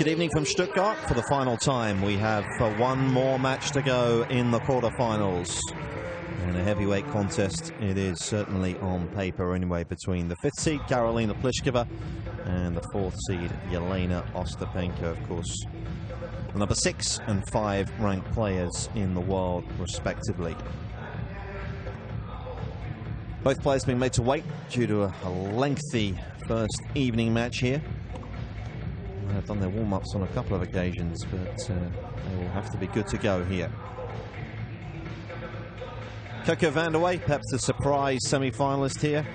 Good evening from Stuttgart. For the final time, we have one more match to go in the quarterfinals. And a heavyweight contest it is, certainly on paper anyway, between the 5th seed Karolina Pliskova and the 4th seed Jelena Ostapenko, of course. The number 6 and 5 ranked players in the world, respectively. Both players being made to wait due to a lengthy first evening match here. They've done their warm-ups on a couple of occasions, but they will have to be good to go here. Coco van der Wey, perhaps the surprise semi-finalist here.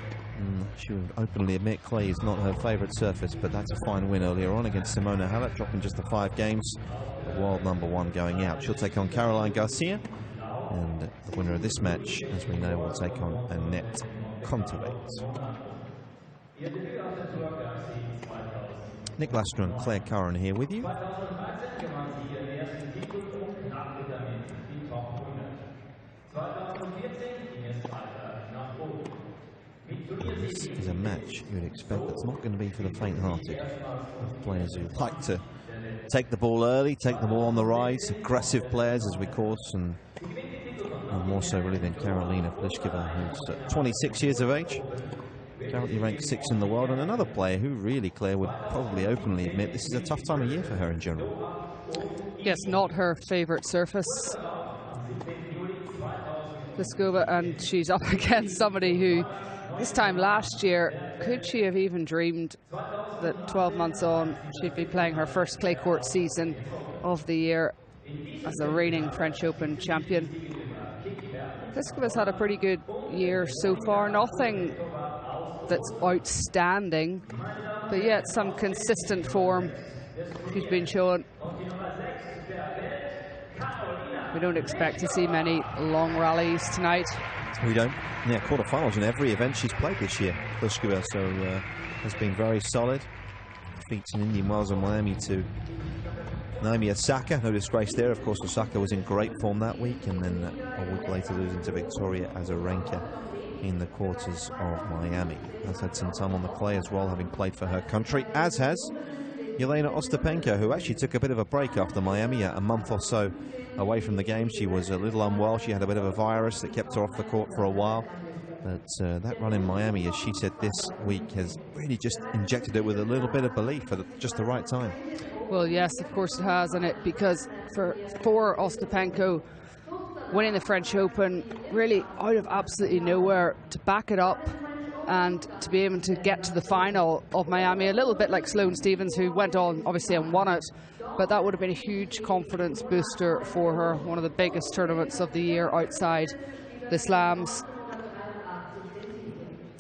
She would openly admit clay is not her favourite surface, but that's a fine win earlier on against Simona Halep, dropping just the 5 games. World number 1 going out. She'll take on Caroline Garcia, and the winner of this match, as we know, will take on Annette Kontaveit. Nick Lastra and Claire Curran here with you. This is a match you would expect that's not going to be for the faint-hearted. Players who like to take the ball early, take the ball on the rise, aggressive players, as we course, and more so really than Karolina Pliskova, who's 26 years of age, currently ranked 6th in the world, and another player who really, Claire, would probably openly admit this is a tough time of year for her in general. Yes, not her favourite surface, Pliskova, and she's up against somebody who, this time last year, could she have even dreamed that 12 months on she'd be playing her first clay court season of the year as the reigning French Open champion. Pliskova's had a pretty good year so far, nothing that's outstanding, but yet some consistent form she's been showing. We don't expect to see many long rallies tonight. We don't. Yeah, quarterfinals in every event she's played this year, Pliskova, so has been very solid. Defeats in Indian Wells and Miami to Naomi Osaka. No disgrace there. Of course, Osaka was in great form that week, and then a week later losing to Victoria Azarenka in the quarters of Miami. Has had some time on the clay as well, having played for her country, as has Jelena Ostapenko, who actually took a bit of a break after Miami, a month or so away from the game. She was a little unwell. She had a bit of a virus that kept her off the court for a while. But that run in Miami, as she said this week, has really just injected her with a little bit of belief at just the right time. Well, yes, of course it has, and it because for Ostapenko, winning the French Open really out of absolutely nowhere, to back it up and to be able to get to the final of Miami, a little bit like Sloane Stephens, who went on obviously and won it, but that would have been a huge confidence booster for her. One of the biggest tournaments of the year outside the slams.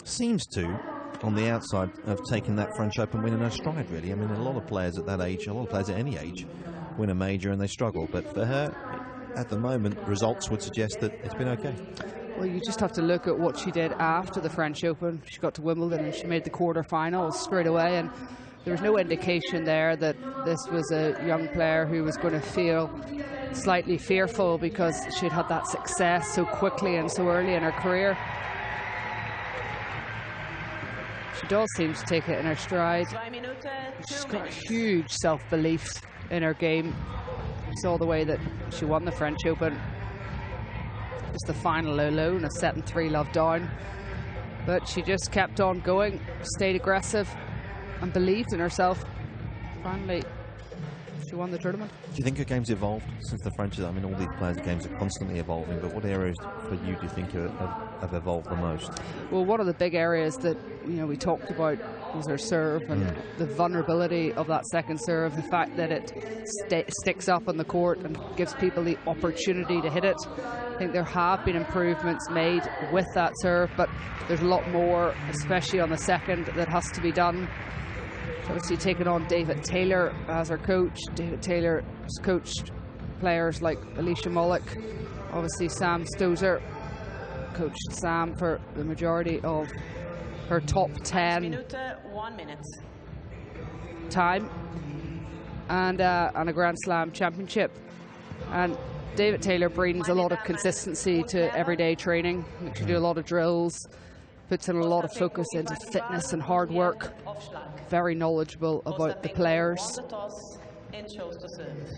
Seems to, on the outside, have taken that French Open win in her stride, really. I mean, a lot of players at that age, a lot of players at any age, win a major and they struggle, but for her, at the moment, results would suggest that it's been okay. Well, you just have to look at what she did after the French Open. She got to Wimbledon and she made the quarterfinals straight away, and there was no indication there that this was a young player who was going to feel slightly fearful because she'd had that success so quickly and so early in her career. She does seem to take it in her stride. She's got huge self-belief in her game. You saw the way that she won the French Open. Just the final low and a 7-3 love down. But she just kept on going, stayed aggressive and believed in herself. Finally, she won the tournament. Do you think her game's evolved since the French? I mean, all these players' games are constantly evolving, but what areas for you do you think have evolved the most? Well, one of the big areas that we talked about was her serve and the vulnerability of that second serve, the fact that it sticks up on the court and gives people the opportunity to hit it. I think there have been improvements made with that serve, but there's a lot more, especially on the second, that has to be done. Obviously taking on David Taylor as her coach. David Taylor has coached players like Alicia Mullock, obviously Sam Stosur, coached Sam for the majority of her top 10 time, and a Grand Slam championship. And David Taylor brings a lot of consistency to everyday training. She do a lot of drills, puts in a lot of focus into fitness and hard work. Very knowledgeable about the players. and chose to serve.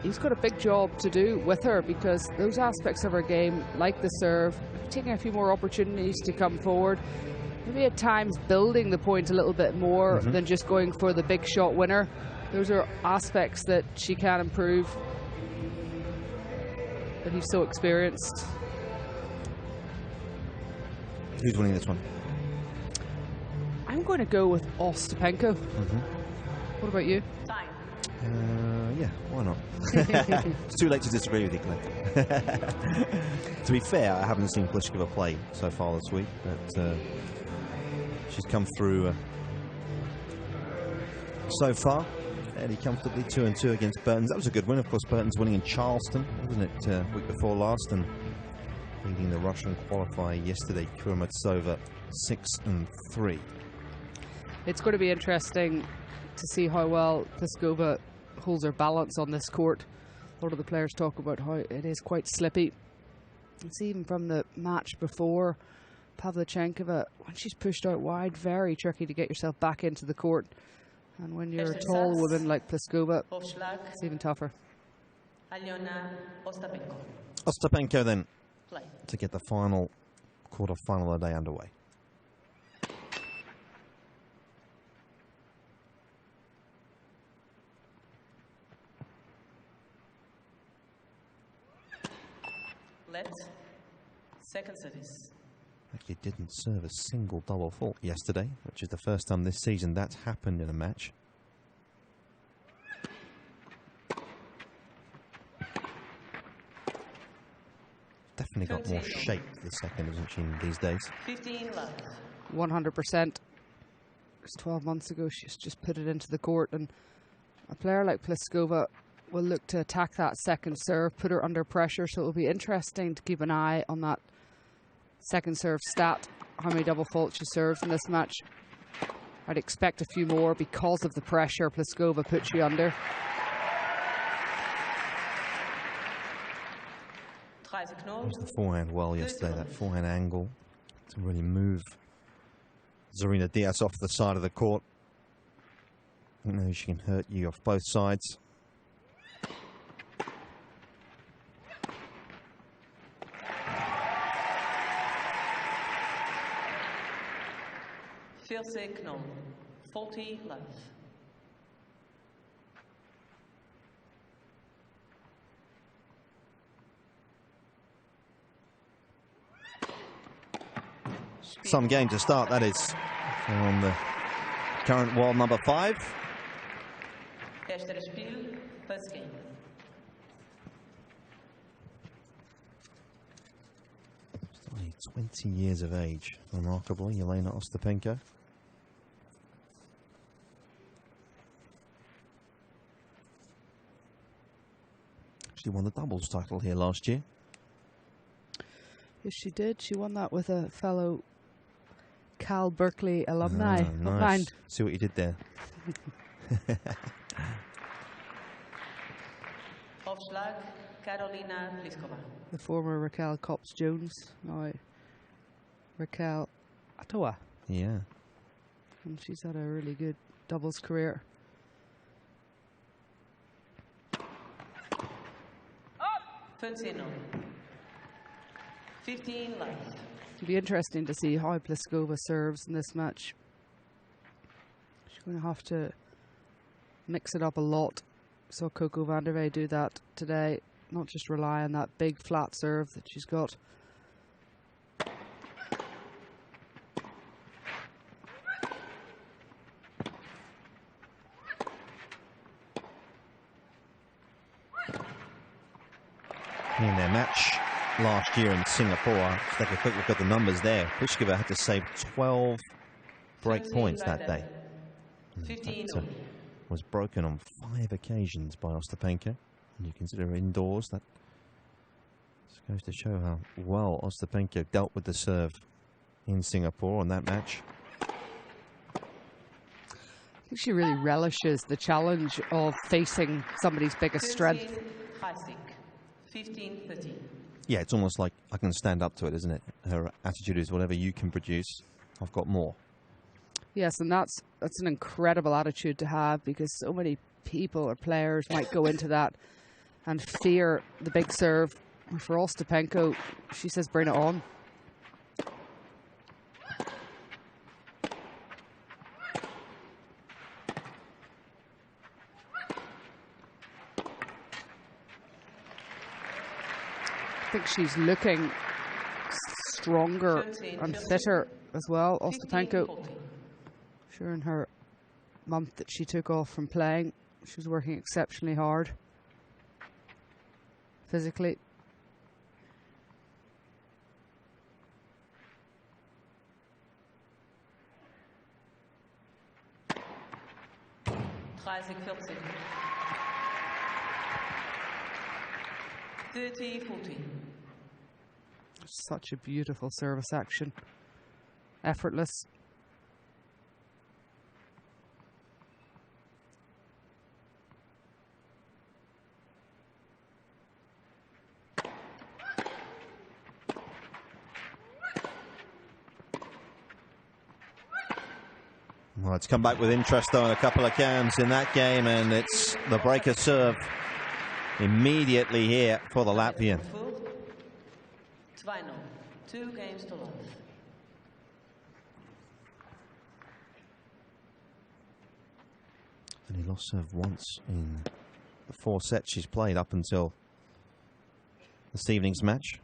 He's got a big job to do with her, because those aspects of her game, like the serve, taking a few more opportunities to come forward, maybe at times building the point a little bit more than just going for the big shot winner. Those are aspects that she can improve, but he's so experienced. Who's winning this one? I'm going to go with Ostapenko. What about you? Time. Yeah, why not? It's too late to disagree with you, Claire. To be fair, I haven't seen Pliskova play so far this week, but she's come through so far fairly comfortably, 2-2 against Burtons. That was a good win. Of course, Burtons winning in Charleston, wasn't it, week before last, and beating the Russian qualifier yesterday, Kuromatsova, 6-3. It's going to be interesting to see how well Pliskova holds her balance on this court. A lot of the players talk about how it is quite slippy. It's even from the match before, Pavlyuchenkova, when she's pushed out wide, very tricky to get yourself back into the court. And when you're a tall woman like Pliskova, it's even tougher. Jelena Ostapenko. Ostapenko then Play. to get the final quarter-final of the day underway. Let's. Second service. Actually didn't serve a single double fault yesterday, which is the first time this season that's happened in a match. Definitely got more shape the second, isn't she, these days? 15 left. 100%. 12 months ago, she's just put it into the court, and a player like Pliskova will look to attack that second serve, put her under pressure, so it'll be interesting to keep an eye on that second serve stat, how many double faults she serves in this match. I'd expect a few more because of the pressure Pliskova puts you under. Used the forehand well yesterday, that forehand angle to really move Zarina Diaz off the side of the court. You know, she can hurt you off both sides. Feel signal. 40 left. Some game to start, that is, on the current world number 5. Eerste Spiel, first game. Still only 20 years of age, remarkably, Jelena Ostapenko. She won the doubles title here last year. Yes, she did. She won that with a fellow Cal Berkeley alumni. Oh, nice. See what you did there. Aufschlag, Karolina Pliskova. The former Raquel Copps-Jones, now Raquel Atoa. Yeah. And she's had a really good doubles career. 15 left. It'll be interesting to see how Pliskova serves in this match. She's going to have to mix it up a lot. Saw Coco van der Wey do that today. Not just rely on that big flat serve that she's got. In their match last year in Singapore, let's take a quick look at the numbers there. Pliskova had to save 12 break points that day. 15 That was broken on 5 occasions by Ostapenko. And you consider indoors, that just goes to show how well Ostapenko dealt with the serve in Singapore on that match. I think she really relishes the challenge of facing somebody's biggest strength. 15-13. Yeah, it's almost like I can stand up to it, isn't it? Her attitude is whatever you can produce, I've got more. Yes, and that's an incredible attitude to have, because so many people or players might go into that and fear the big serve. For Ostapenko, she says bring it on. I think she's looking stronger and fitter as well, Ostapenko. Sure, in her month that she took off from playing, she was working exceptionally hard physically. Such a beautiful service action. Effortless. Well, it's come back with interest, though, in a couple of cams in that game, and it's the breaker serve immediately here for the Latvian. 2-0. 2 games to love. And he lost serve once in the 4 sets she's played up until this evening's match.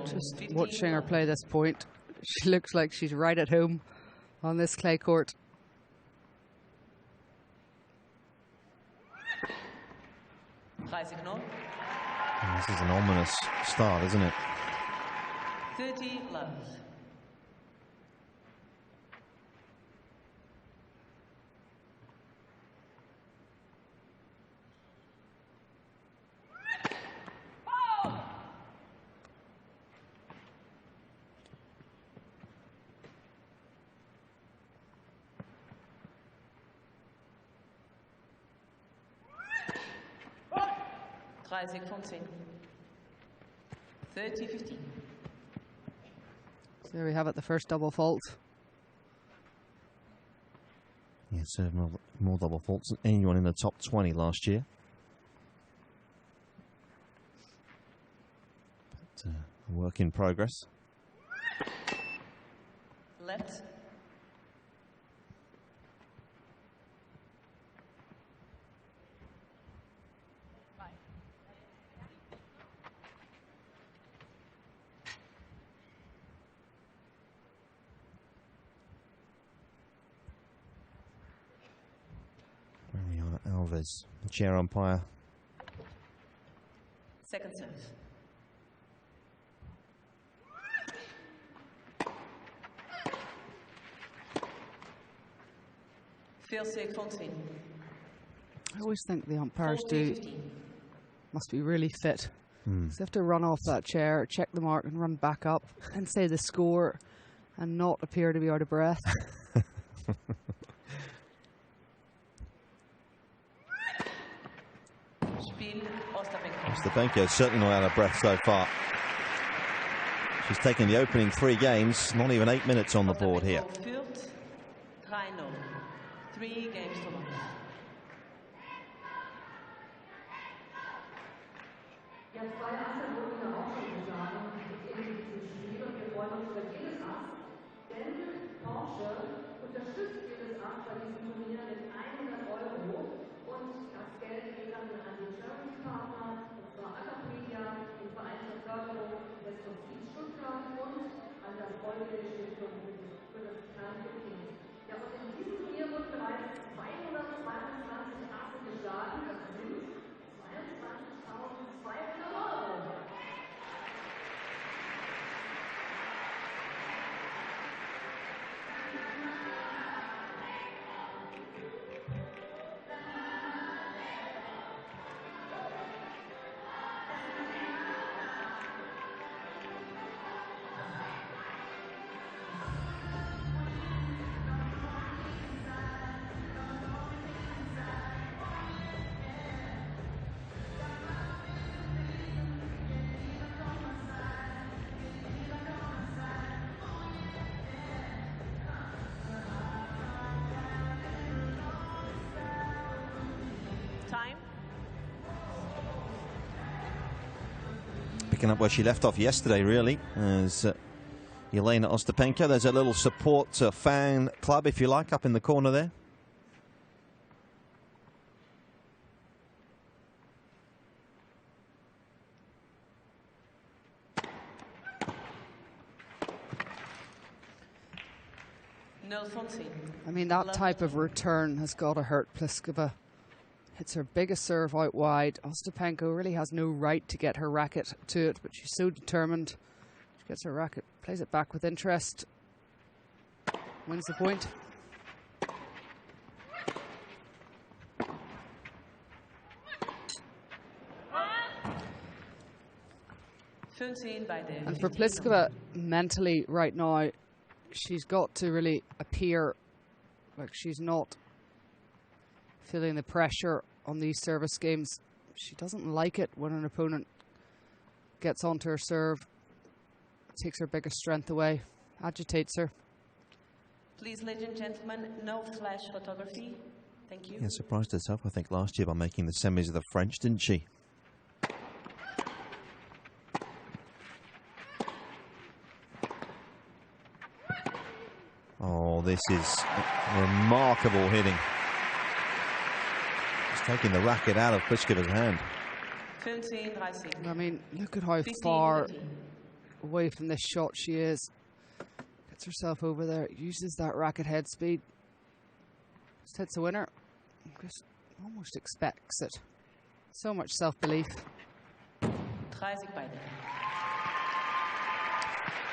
Just watching her play this point, she looks like she's right at home on this clay court. This is an ominous start, isn't it? 30 love. So there we have it, the first double fault. Yeah, served more double faults than anyone in the top 20 last year. But a work in progress. Left. Alves, the chair umpire. Second serve. I always think the umpires must be really fit. So they have to run off that chair, check the mark and run back up and say the score and not appear to be out of breath. Ostapenko is certainly not out of breath so far. She's taken the opening 3 games, not even 8 minutes on the board here. 3 games to love. picking up where she left off yesterday, really, as Jelena Ostapenko. There's a little support fan club, if you like, up in the corner there. I mean, that type of return has got to hurt Pliskova. Hits her biggest serve out wide. Ostapenko really has no right to get her racket to it, but she's so determined. She gets her racket, plays it back with interest, wins the point. And for Pliskova, mentally right now, she's got to really appear like she's not feeling the pressure on these service games. She doesn't like it when an opponent gets onto her serve, takes her biggest strength away, agitates her. Please, ladies and gentlemen, no flash photography. Thank you. Yeah, surprised herself, I think, last year by making the semis of the French, didn't she? Oh, this is remarkable hitting. Just taking the racket out of Pliskova's hand. I mean, look at how far away from this shot she is. Gets herself over there, uses that racket head speed. Just hits a winner. Just almost expects it. So much self-belief.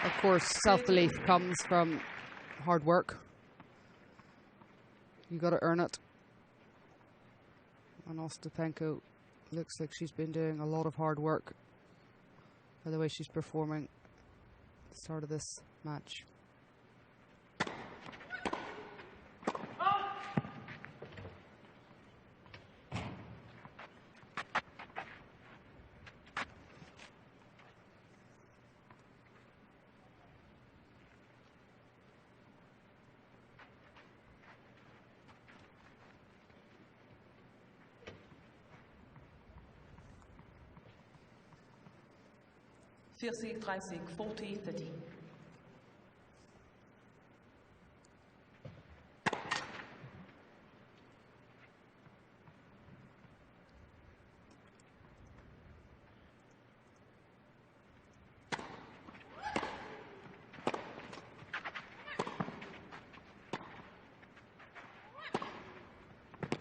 Of course, self-belief comes from hard work. You got to earn it. And Ostapenko looks like she's been doing a lot of hard work by the way she's performing at the start of this match. Sieg 30, 40, 30.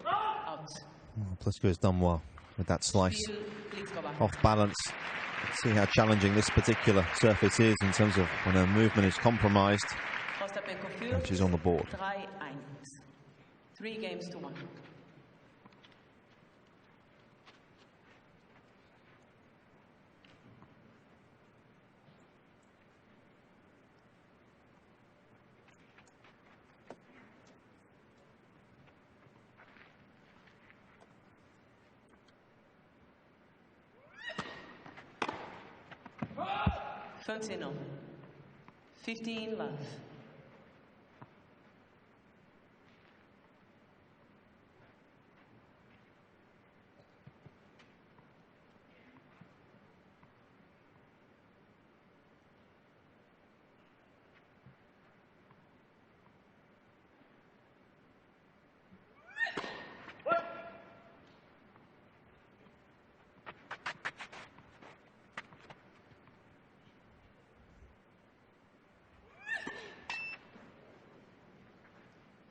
Out. Pliskova's done well with that slice. Off balance. See how challenging this particular surface is in terms of when her movement is compromised. And she's on the board. 3 games to 1. Fantino. 15 love.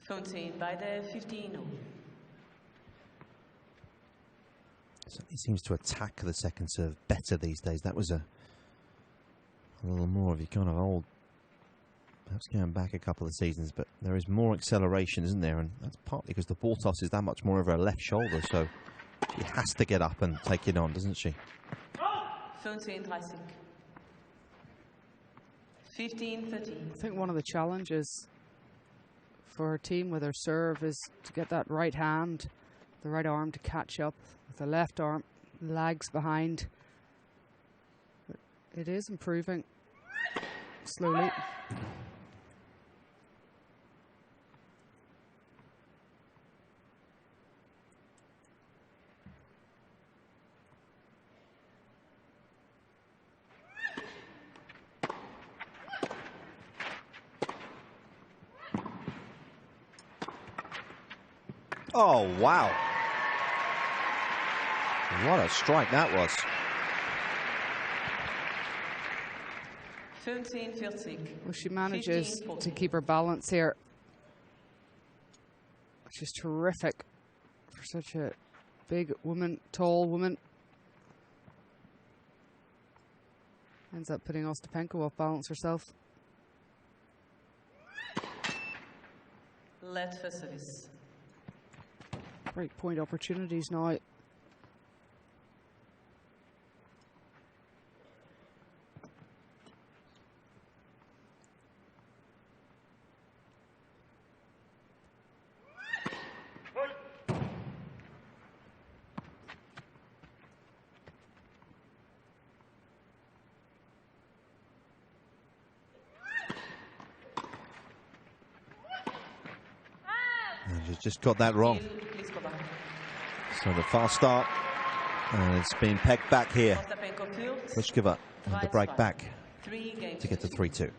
Fontaine by the 15. Certainly seems to attack the second serve better these days. That was a little more of your kind of old, perhaps going back a couple of seasons, but there is more acceleration, isn't there? And that's partly because the ball toss is that much more over her left shoulder, so she has to get up and take it on, doesn't she? 15, 30. I think one of the challenges for her team with her serve is to get that right hand, the right arm to catch up with the left arm, lags behind. But it is improving slowly. Oh, wow. What a strike that was. 15-40. Well, she manages 15-40. to keep her balance here, which is terrific for such a big woman, tall woman. Ends up putting Ostapenko off balance herself. Let for service. Break point opportunities now. And she's just got that wrong. Pliskova. So the fast start, and it's been pegged back here. Ostapenko first. Pliskova with the break back 3 games to get to 3-2.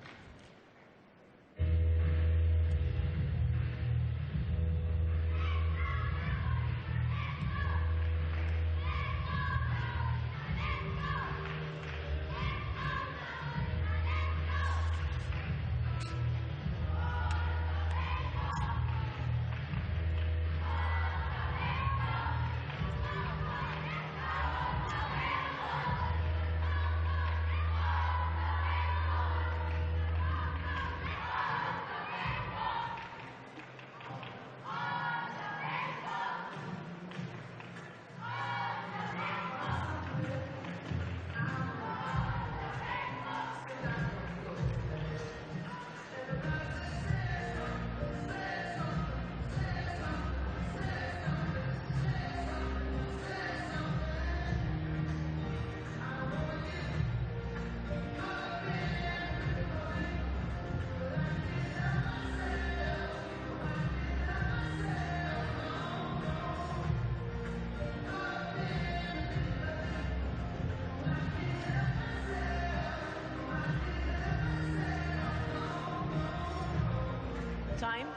Time.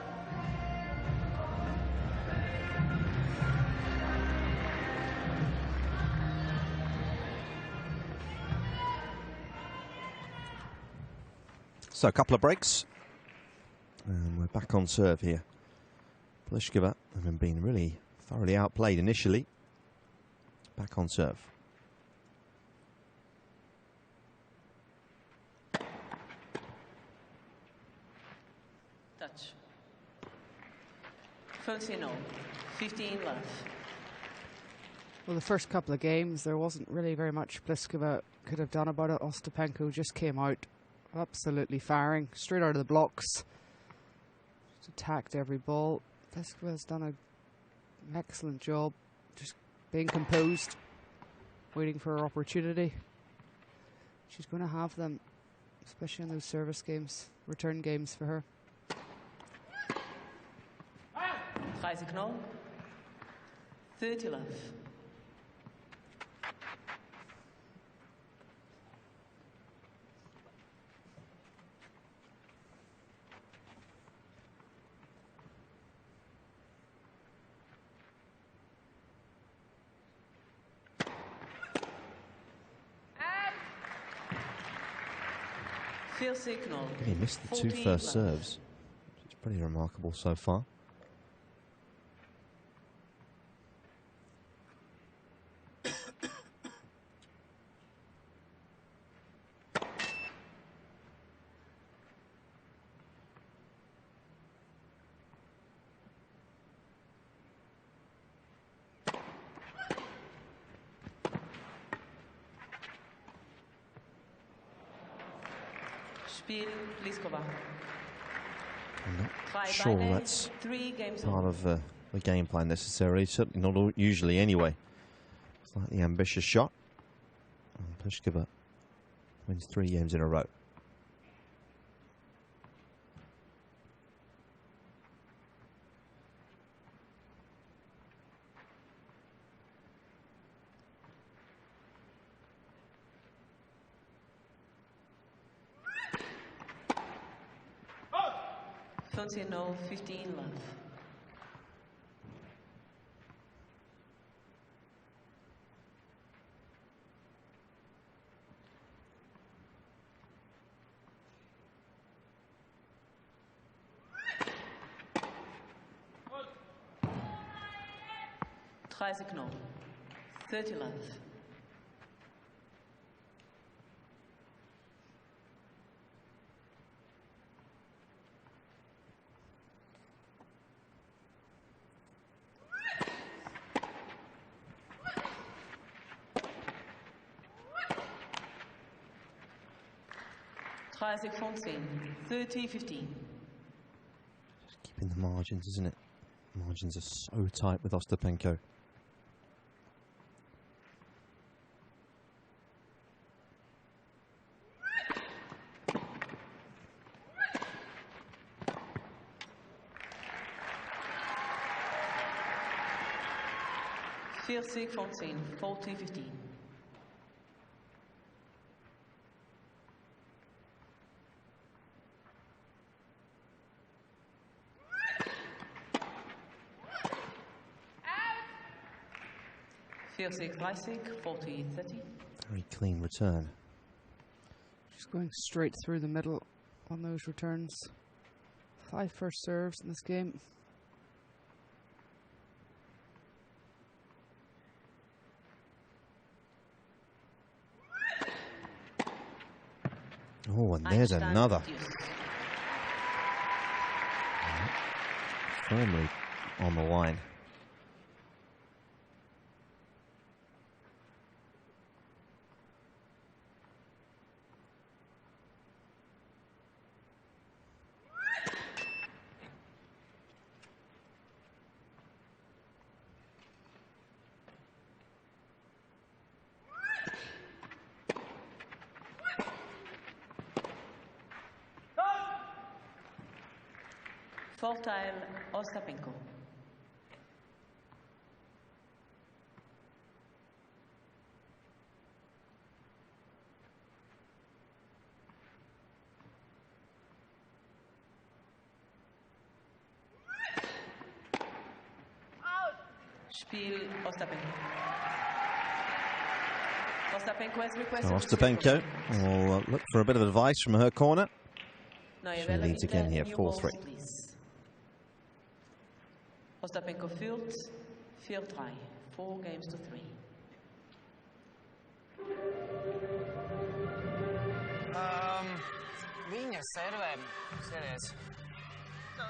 So a couple of breaks, and we're back on serve here. Pliskova, having been really thoroughly outplayed initially, back on serve. Touch. 14-0. 15 left. Well, the first couple of games, there wasn't really very much Pliskova could have done about it. Ostapenko just came out absolutely firing, straight out of the blocks. Just attacked every ball. Pliskova's done an excellent job, just being composed, waiting for her opportunity. She's going to have them, especially in those service games, return games for her. 30-0. 30 left. Signal. He missed the two first serves, which is pretty remarkable so far. Pliskova. I'm not sure that's part of the game plan necessarily, certainly not usually anyway. Slightly ambitious shot. And Pliskova wins 3 games in a row. No, 15 left. 30-0. 30 love. Isaac Fontaine, 30-15. Just keeping the margins, isn't it? Margins are so tight with Ostapenko. Isaac Fontaine, 40-15. Isaac Leipzig, 40-30. Very clean return. She's going straight through the middle on those returns. 5 first serves in this game. Oh, and there's another. Firmly on the line. Karolina Ostapenko. Spiel Ostapenko. Ostapenko has requested. Ostapenko will look for a bit of advice from her corner. No, She leads again here, 4-3. Ostapenko field, 4-3. 4 games to 3. Viņa servē, skaties.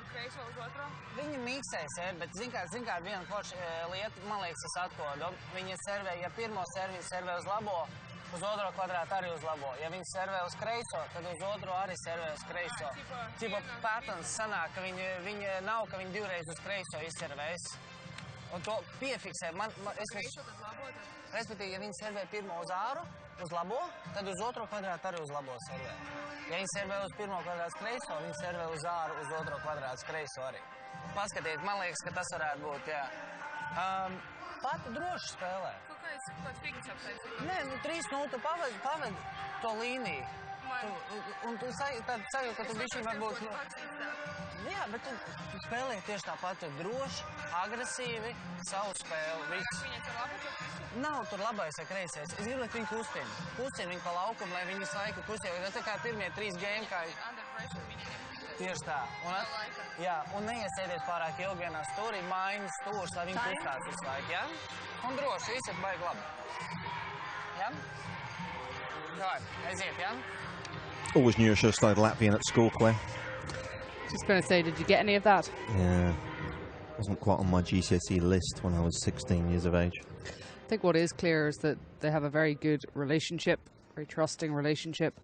Kreiso uz otro? Viņa miksē servē, bet zin kā viena forša lieta, man liekas, es atkodu. Viņa servē, ja pirmo servi servē uz labo, uz otro kvadrātu arī uz labo. Ja viņa servē uz kreiso, tad uz otro arī servē uz kreiso. Tipo patterns sanāk, ka viņa nav, ka viņa divreiz uz kreiso izservēs. Un to piefiksē. Kreiso tad labo? Respektīvi, ja viņa servē pirmo uz āru, uz labo, tad uz otro kvadrātu arī uz labo servē. Ja viņa servē uz pirmo kvadrātu kreiso, viņa servē uz āru, uz otro kvadrātu kreiso arī. Paskatiet, man liekas, ka tas varētu būt, jā. Pati droši spēlē. Kāds figurs aptaisīt? Nē, 3-0 tu paved to līniju. Un tu tad sajūti, ka tu bišķi varbūt... Jā, bet tu spēlē tieši tāpat droši, agresīvi, savu spēli, viss. Viņa tur labais vai kreisais? Nav tur labais vai kreisais. Es gribu, lai viņi kustina. Kustina viņu pa laukumu, lai viņi visu laiku kustina. Tā kā pirmie 3 game, kā... Under pressure viņa nekustina. Tieši tā. Jā, un neiesēdies pārāk ilgi vienā stūrī, maiņas stūrs, lai viņi kustās visu laiku, jā? Un droši, viss ir baigi labi. Jā? Jā, aiziet, jā? Always knew I should have studied Latvian at school, Claire. Just going to say, did you get any of that? Yeah. Wasn't quite on my GCSE list when I was 16 years of age. I think what is clear is that they have a very good relationship, very trusting relationship.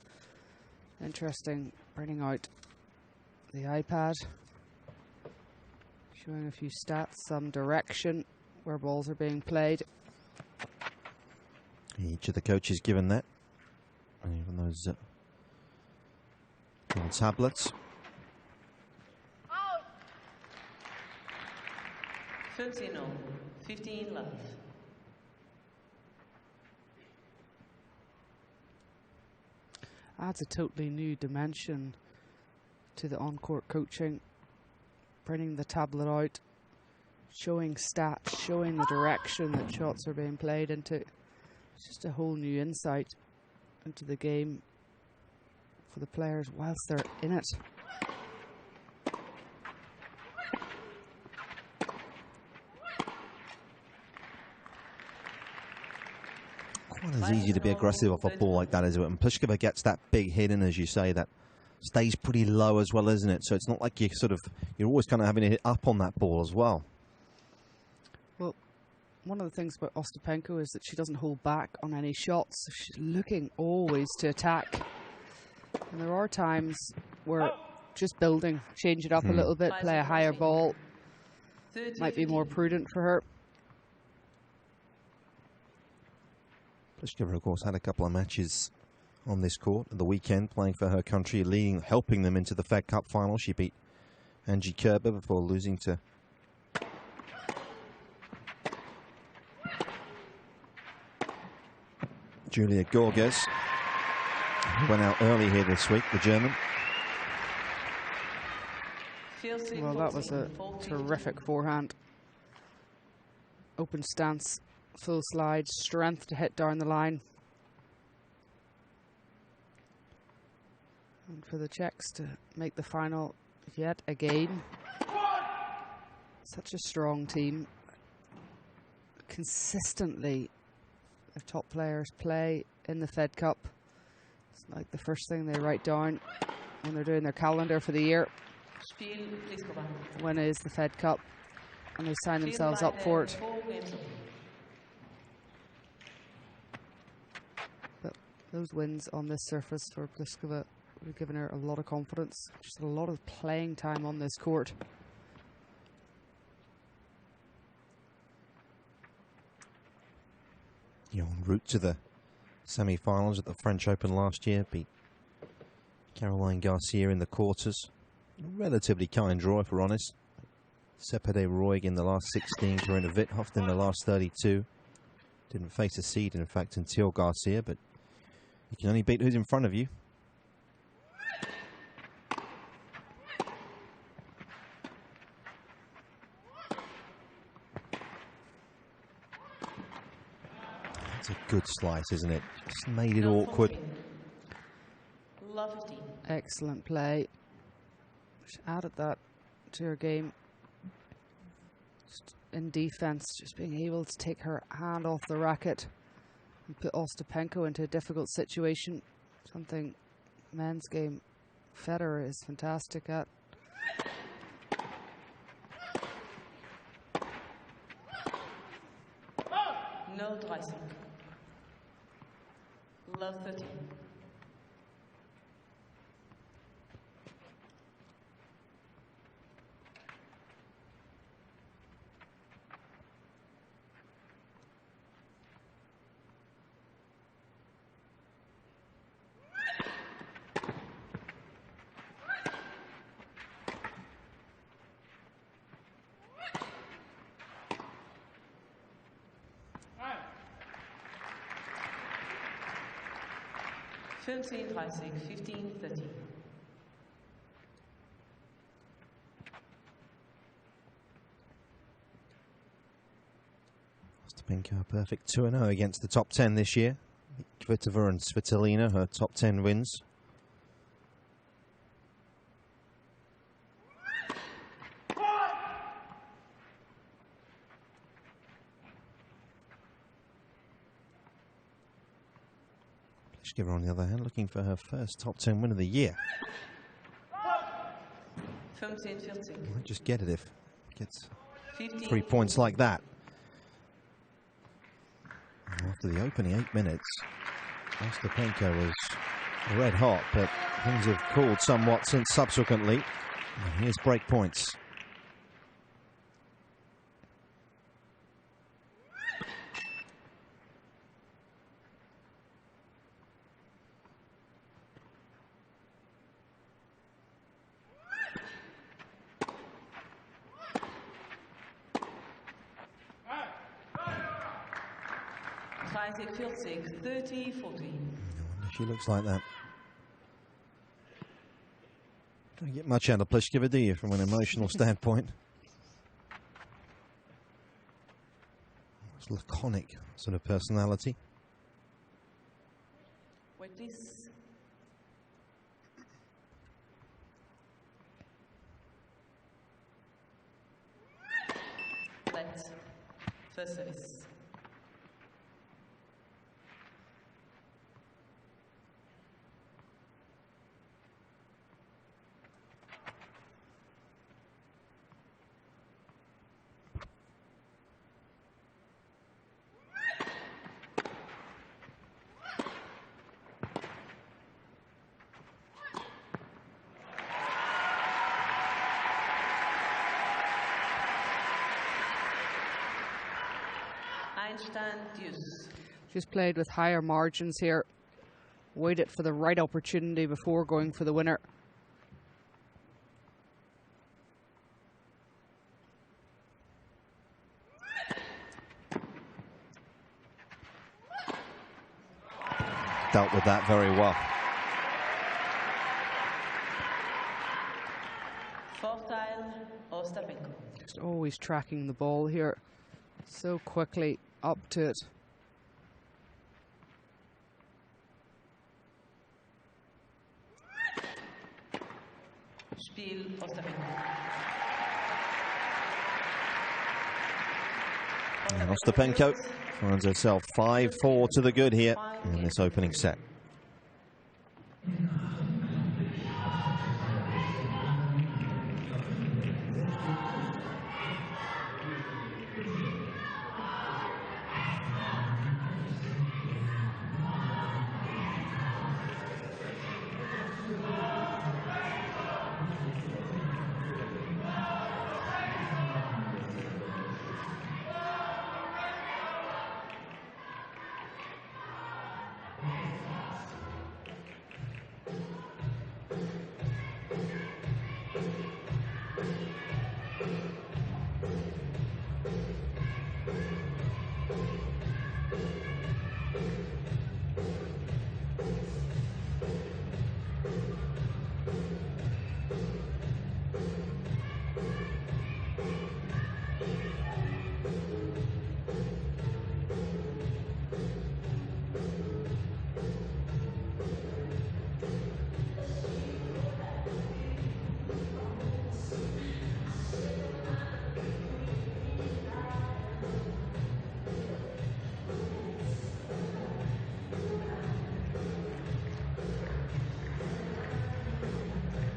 Interesting, bringing out the iPad, showing a few stats, some direction where balls are being played. Each of the coaches given that, even those little tablets. 15-0, 15 love. Adds a totally new dimension to the on-court coaching, bringing the tablet out, showing stats, showing the direction that shots are being played into. It's just a whole new insight into the game for the players whilst they're in it. Well, it's easy to be aggressive off a ball like that, isn't it? And Pliskova gets that big hit in, as you say, that stays pretty low as well, isn't it? So it's not like you're always kind of having to hit up on that ball as well. Well, one of the things about Ostapenko is that she doesn't hold back on any shots. She's looking always to attack. And there are times where just building, change it up a little bit, play a higher ball, might be more prudent for her. Pliskova, of course, had a couple of matches on this court at the weekend, playing for her country, helping them into the Fed Cup final. She beat Angie Kerber before losing to Julia Gorges, who went out early here this week, the German. Well, that was a terrific forehand. Open stance, full slide, strength to hit down the line. And for the Czechs to make the final yet again. Such a strong team. Consistently, their top players play in the Fed Cup. It's like the first thing they write down when they're doing their calendar for the year. When is the Fed Cup? And they sign themselves up for it. But those wins on this surface for Pliskova would have given her a lot of confidence. Just a lot of playing time on this court. En route to the semi-finals at the French Open last year, beat Caroline Garcia in the quarters. Relatively kind draw, if we're honest. Sepede Roig in the last 16, Corinna Witthoft in the last 32. Didn't face a seed, in fact, until Garcia, but you can only beat who's in front of you. That's a good slice, isn't it? Just made it awkward. Excellent play. She added that to her game. Just in defense, just being able to take her hand off the racket and put Ostapenko into a difficult situation. Something men's game Federer is fantastic at. No dressing. Love 13. Fifteen 15-30. Ostapenko a perfect 2-0 against the top 10 this year. Kvitova and Svitolina, her top 10 wins. Pliskova, on the other hand, looking for her first top 10 win of the year. 15-14. Might just get it if it gets 3 points like that. And after the opening 8 minutes, Ostapenko was red hot, but things have cooled somewhat since subsequently. And here's break points. She looks like that. Don't get much out of Pliskova, do you, from an emotional standpoint? It's laconic sort of personality. Wait, please. Let. First service. Einstein deuce. She's played with higher margins here. Waited for the right opportunity before going for the winner. Dealt with that very well. Vorteil Ostapenko. Just always tracking the ball here. So quickly up to it. Spiel Ostapenko. And Ostapenko finds herself 5-4 to the good here in this opening set.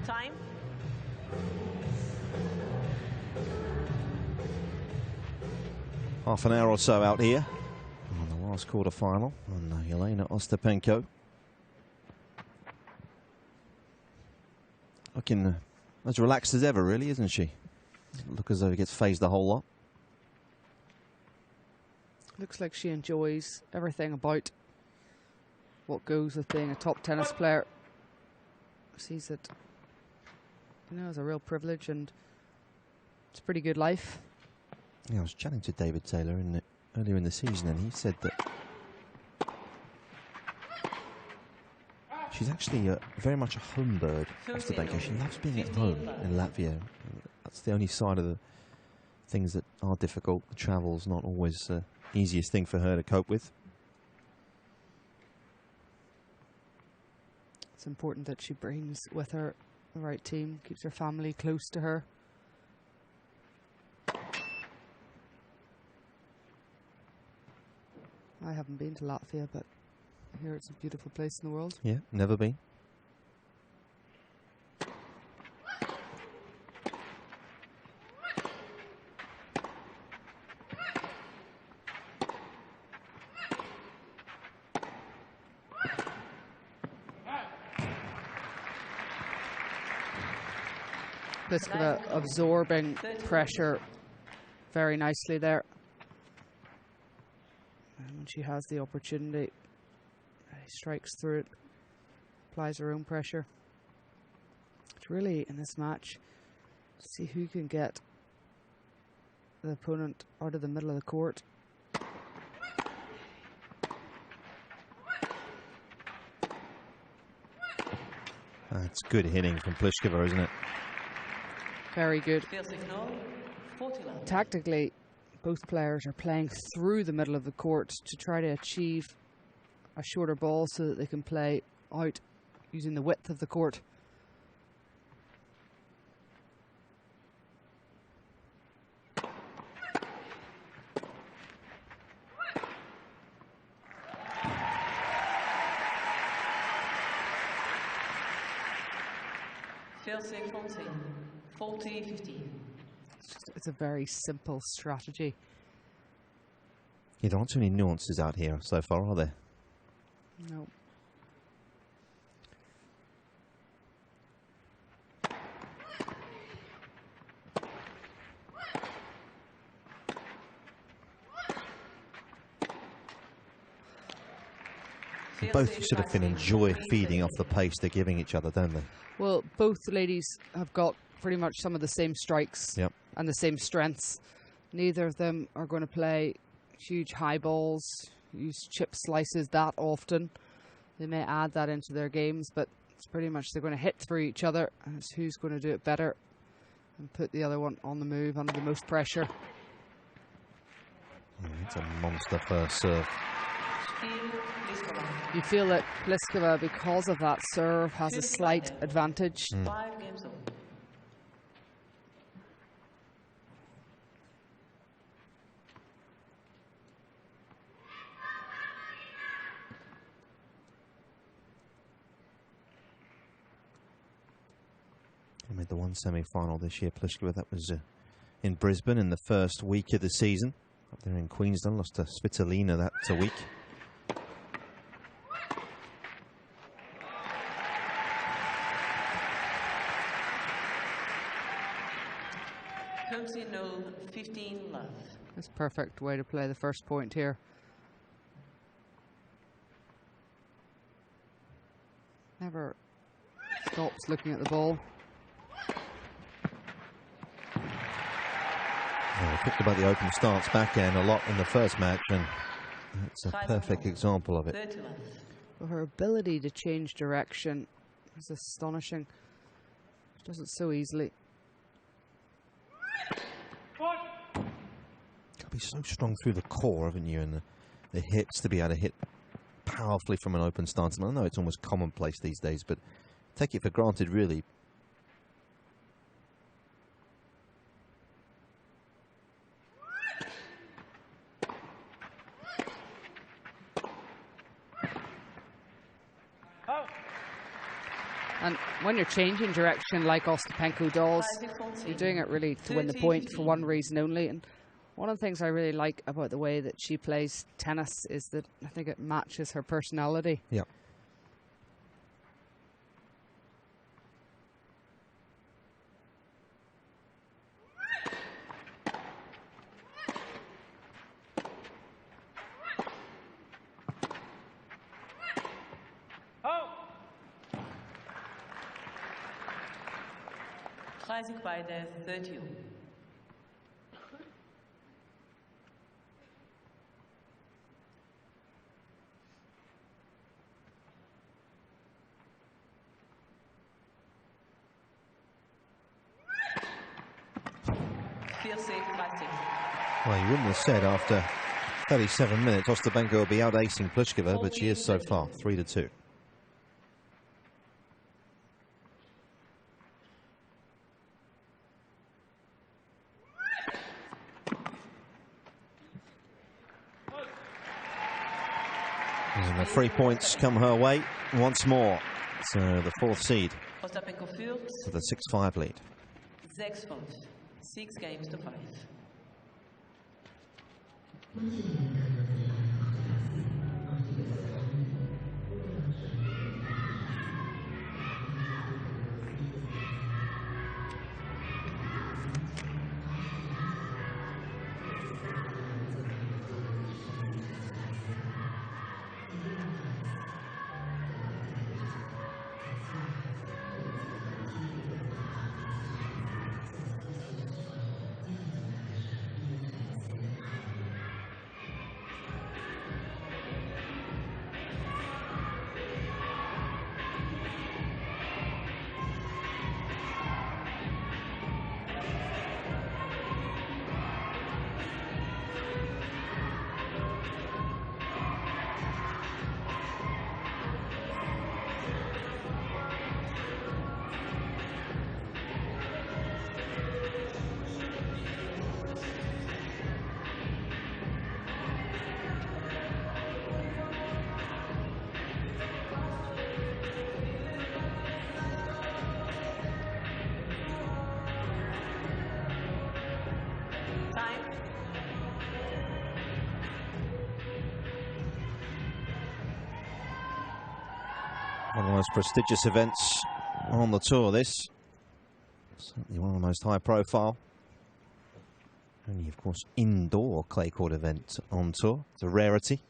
Time. Half an hour or so out here on the last quarter-final on Jelena Ostapenko. Looking as relaxed as ever, really, isn't she? Look as though he gets phased a whole lot. Looks like she enjoys everything about what goes with being a top tennis player. Sees it, you know, as a real privilege, and it's a pretty good life. Yeah, I was chatting to David Taylor earlier in the season, and he said that she's actually very much a home bird, Ostapenko. She loves being at home in Latvia. That's the only side of the things that are difficult. The travel's not always the easiest thing for her to cope with. It's important that she brings with her the right team, keeps her family close to her. I haven't been to Latvia, but I hear it's a beautiful place in the world. Yeah, never been. Pliskova absorbing pressure very nicely there. And when she has the opportunity, strikes through it, applies her own pressure. It's really, in this match, to see who can get the opponent out of the middle of the court. That's good hitting from Pliskova, isn't it? Very good. Speelsignal 40 love. Tactically, both players are playing through the middle of the court to try to achieve a shorter ball so that they can play out using the width of the court. Speelsignal 40-15. It's a very simple strategy. Yeah, there aren't too many nuances out here so far, are there? No. Both sort of can enjoy feeding off the pace they're giving each other, don't they? Well, both ladies have got pretty much some of the same strikes Yep. and the same strengths. Neither of them are going to play huge high balls, use chip slices that often. They may add that into their games, but it's pretty much they're going to hit through each other, and it's who's going to do it better and put the other one on the move under the most pressure. It's a monster first serve. You feel that Pliskova, because of that serve, has a slight advantage. 5 games over. They made the one semi-final this year, Pliskova. That was in Brisbane in the first week of the season. Up there in Queensland, lost to Svitolina that week. No 15 love. That's a perfect way to play the first point here. Never stops looking at the ball. Well, we talked about the open stance backhand a lot in the first match, and that's a perfect example of it. 30 love. Well, her ability to change direction is astonishing. She does it so easily. Got to be so strong through the core, haven't you, and the hits to be able to hit powerfully from an open stance. I know it's almost commonplace these days, but take it for granted, really. And when you're changing direction like Ostapenko does, you're doing it really to win the point for one reason only. And one of the things I really like about the way that she plays tennis is that I think it matches her personality. Yeah. Rising by the 30. Feel safe, Plastic. Well, you wouldn't have said after 37 minutes Ostapenko will be out-acing Pliskova, but she is so far, 3-2. And the 3 points come her way once more. So the 4th seed Ostapenko führt to the 6-5 lead. 6-5. 6 games to 5. One of the most prestigious events on the tour, this. Certainly one of the most high profile. Only, of course, indoor clay court event on tour. It's a rarity.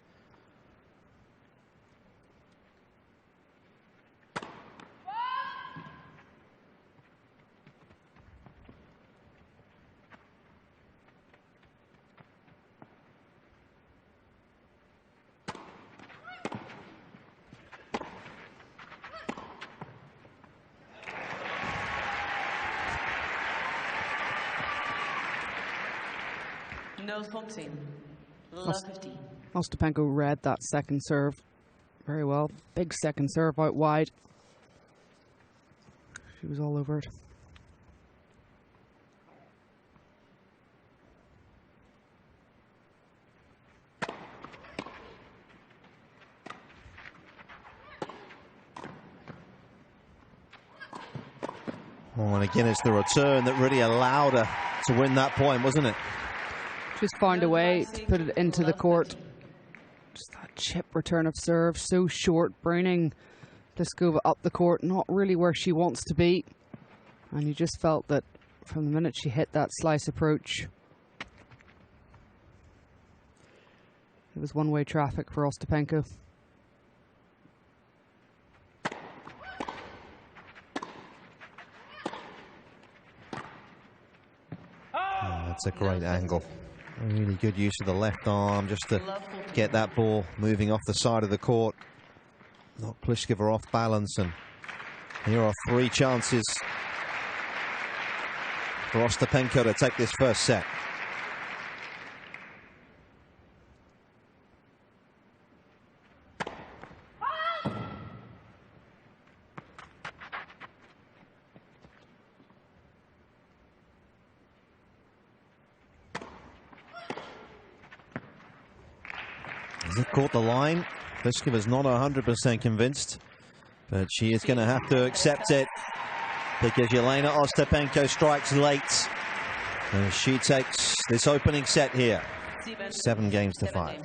0-14. Love 15. Ostapenko read that second serve very well. Big second serve out wide. She was all over it. Oh, and again, it's the return that really allowed her to win that point, wasn't it? Just found a way to put it into the court. Just that chip return of serve, so short, bringing Pliskova up the court, not really where she wants to be. And you just felt that from the minute she hit that slice approach, it was one-way traffic for Ostapenko. That's a great angle. Really good use of the left arm just to get that ball moving off the side of the court. Knock Pliskova off balance, and here are 3 chances for Ostapenko to take this first set. Has it caught the line? Pliskova's not 100% convinced, but she is going to have to accept it because Jelena Ostapenko strikes late. And she takes this opening set here. 7 games to 5.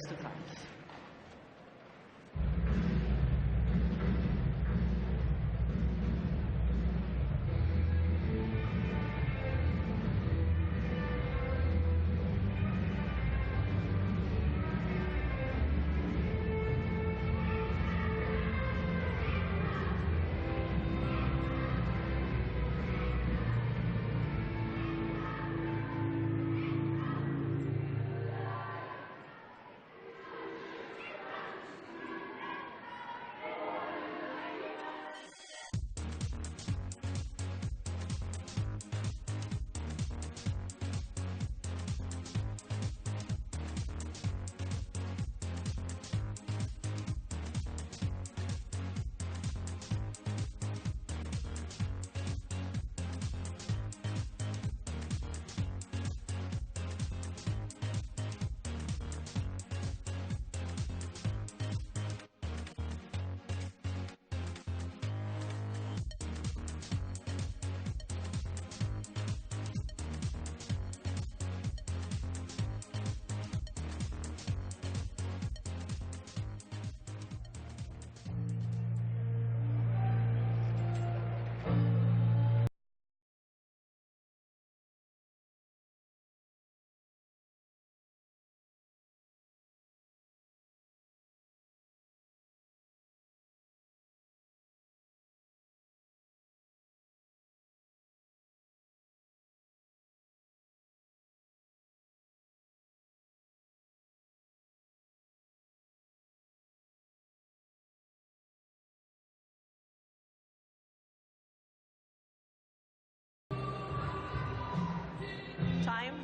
Time.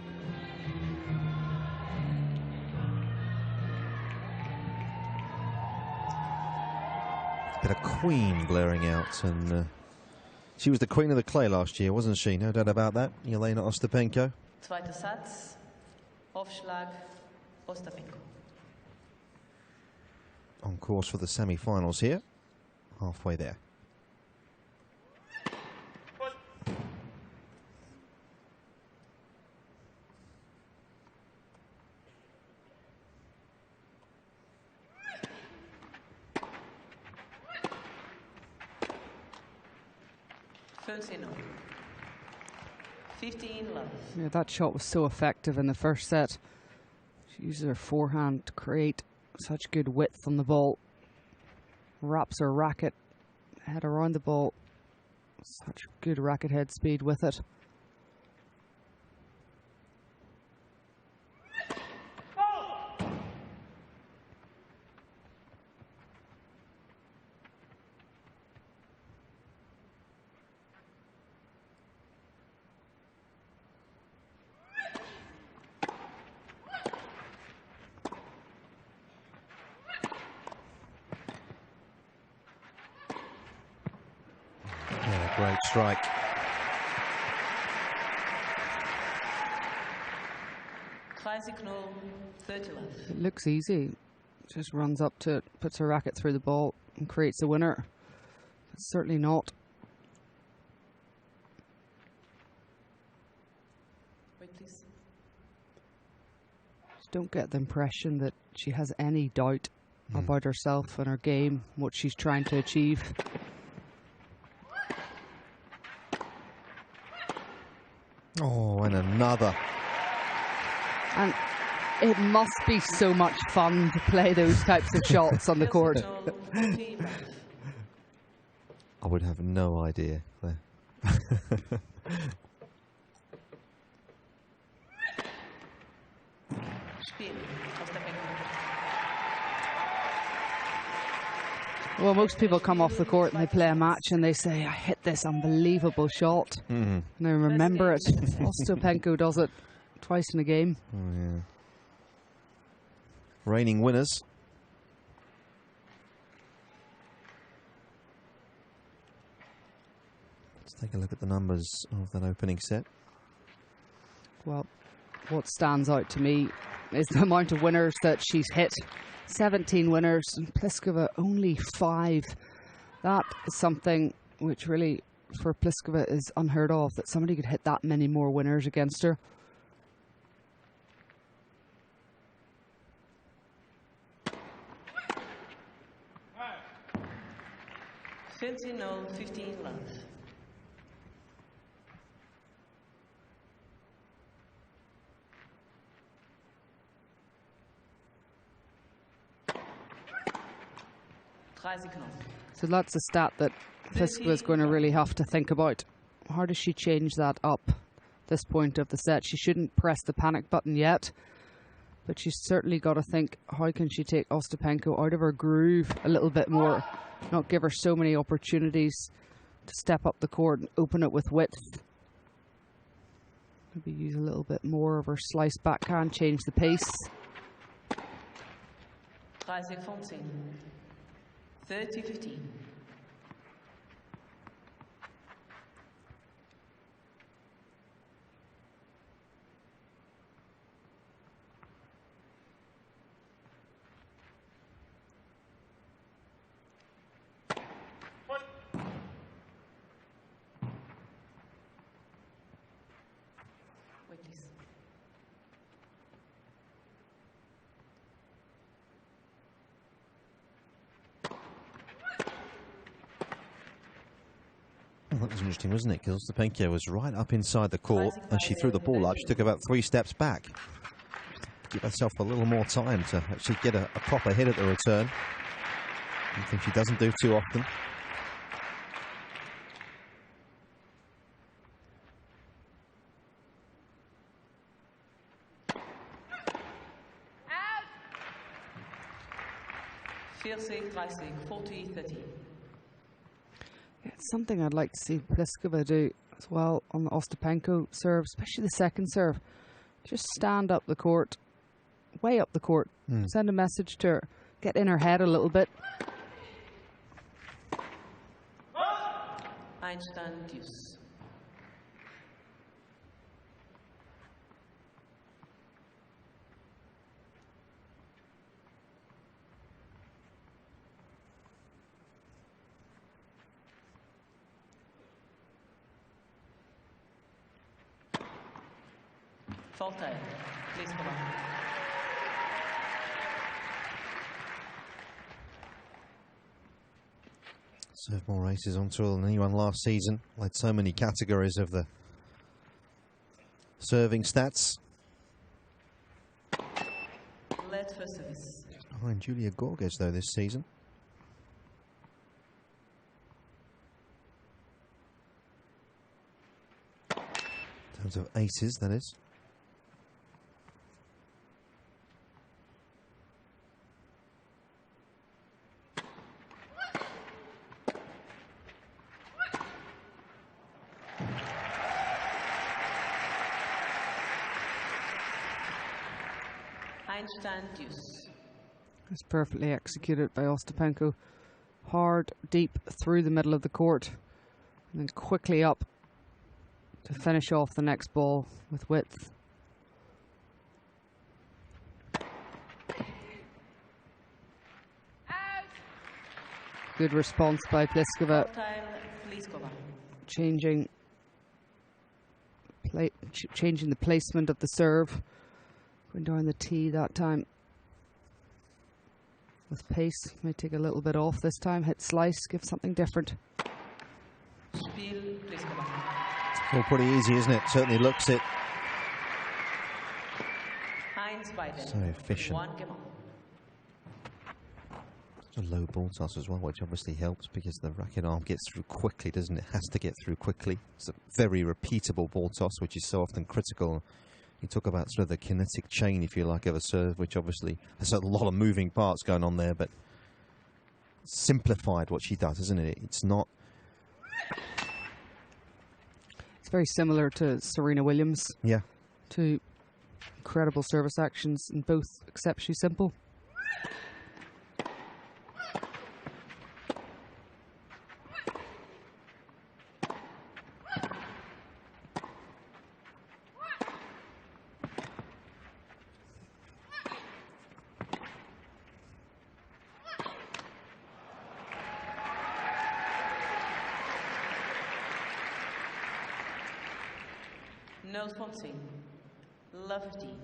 Bit of Queen blaring out, and she was the queen of the clay last year, wasn't she? No doubt about that. Jelena Ostapenko. Zweiter Satz. Aufschlag. Ostapenko. On course for the semi-finals here. Halfway there. Fünf 15 love. Yeah, that shot was so effective in the first set. She uses her forehand to create such good width on the ball. Wraps her racket head around the ball. Such good racket head speed with it. strike. Classic null, 30 love. It looks easy. Just runs up to it, puts her racket through the ball and creates a winner. It's certainly not. Wait, please. Just don't get the impression that she has any doubt about herself and her game, what she's trying to achieve. Oh, and another. And it must be so much fun to play those types of shots on the court. Null, 40 love. I would have no idea. Claire. Spiel, Ostapenko. Well, most people come off the court and they play a match and they say, I hit this unbelievable shot. And I remember it. Ostapenko does it twice in a game. Oh, yeah. Reigning winners. Let's take a look at the numbers of that opening set. Well, what stands out to me is the amount of winners that she's hit. 17 winners, and Pliskova only 5. That is something which really, for Pliskova, is unheard of, that somebody could hit that many more winners against her. Null, 15 love. So that's a stat that Pliskova is going to really have to think about. How does she change that up this point of the set? She shouldn't press the panic button yet, but she's certainly got to think, how can she take Ostapenko out of her groove a little bit more, not give her so many opportunities to step up the court and open it with width. Maybe use a little bit more of her slice backhand, change the pace. 30-15. Wait, please. Well, that was interesting, wasn't it? Because Ostapenko was right up inside the court and she threw the ball up. She took about 3 steps back. Give herself a little more time to actually get a proper hit at the return. Something she doesn't do too often. Out. 40-30. It's something I'd like to see Pliskova do as well on the Ostapenko serve, especially the second serve. Just stand up the court, way up the court, send a message to her, get in her head a little bit. Einstein deuce. Falte, Pliskova. Served more races on tour than anyone last season. Led so many categories of the serving stats. Led for service. Behind Julia Gorges though this season. In terms of aces, that is. Einstein deuce. It's perfectly executed by Ostapenko. Hard, deep, through the middle of the court. And then quickly up to finish off the next ball with width. Good response by Pliskova. Pliskova. Changing the placement of the serve. Going down the tee that time. With pace, may take a little bit off this time. Hit slice, give something different. Spiel Pliskova. It's all pretty easy, isn't it? Certainly looks it. So efficient. A low ball toss as well, which obviously helps because the racket arm gets through quickly, doesn't it? It has to get through quickly. It's a very repeatable ball toss, which is so often critical. You talk about sort of the kinetic chain, if you like, of a serve, which obviously there's a lot of moving parts going on there, but simplified what she does, isn't it? It's not. It's very similar to Serena Williams. Yeah. Two incredible service actions, and both exceptionally simple. No sponsing. Love 15.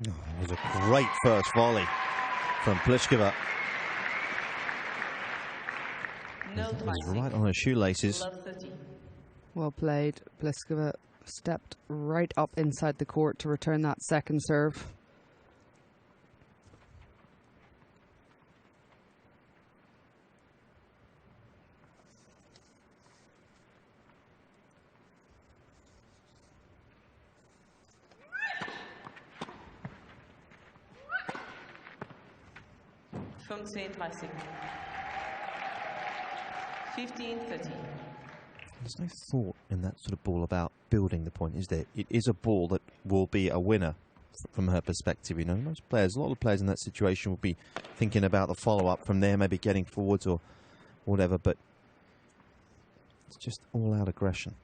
Oh, it was a great first volley from Pliskova. It was right on her shoelaces. Well played. Pliskova stepped right up inside the court to return that second serve. Classic. 15-30. There's no thought in that sort of ball about building the point, is there? It is a ball that will be a winner from her perspective. You know, most players, a lot of players in that situation will be thinking about the follow-up from there, maybe getting forwards or whatever, but it's just all-out aggression.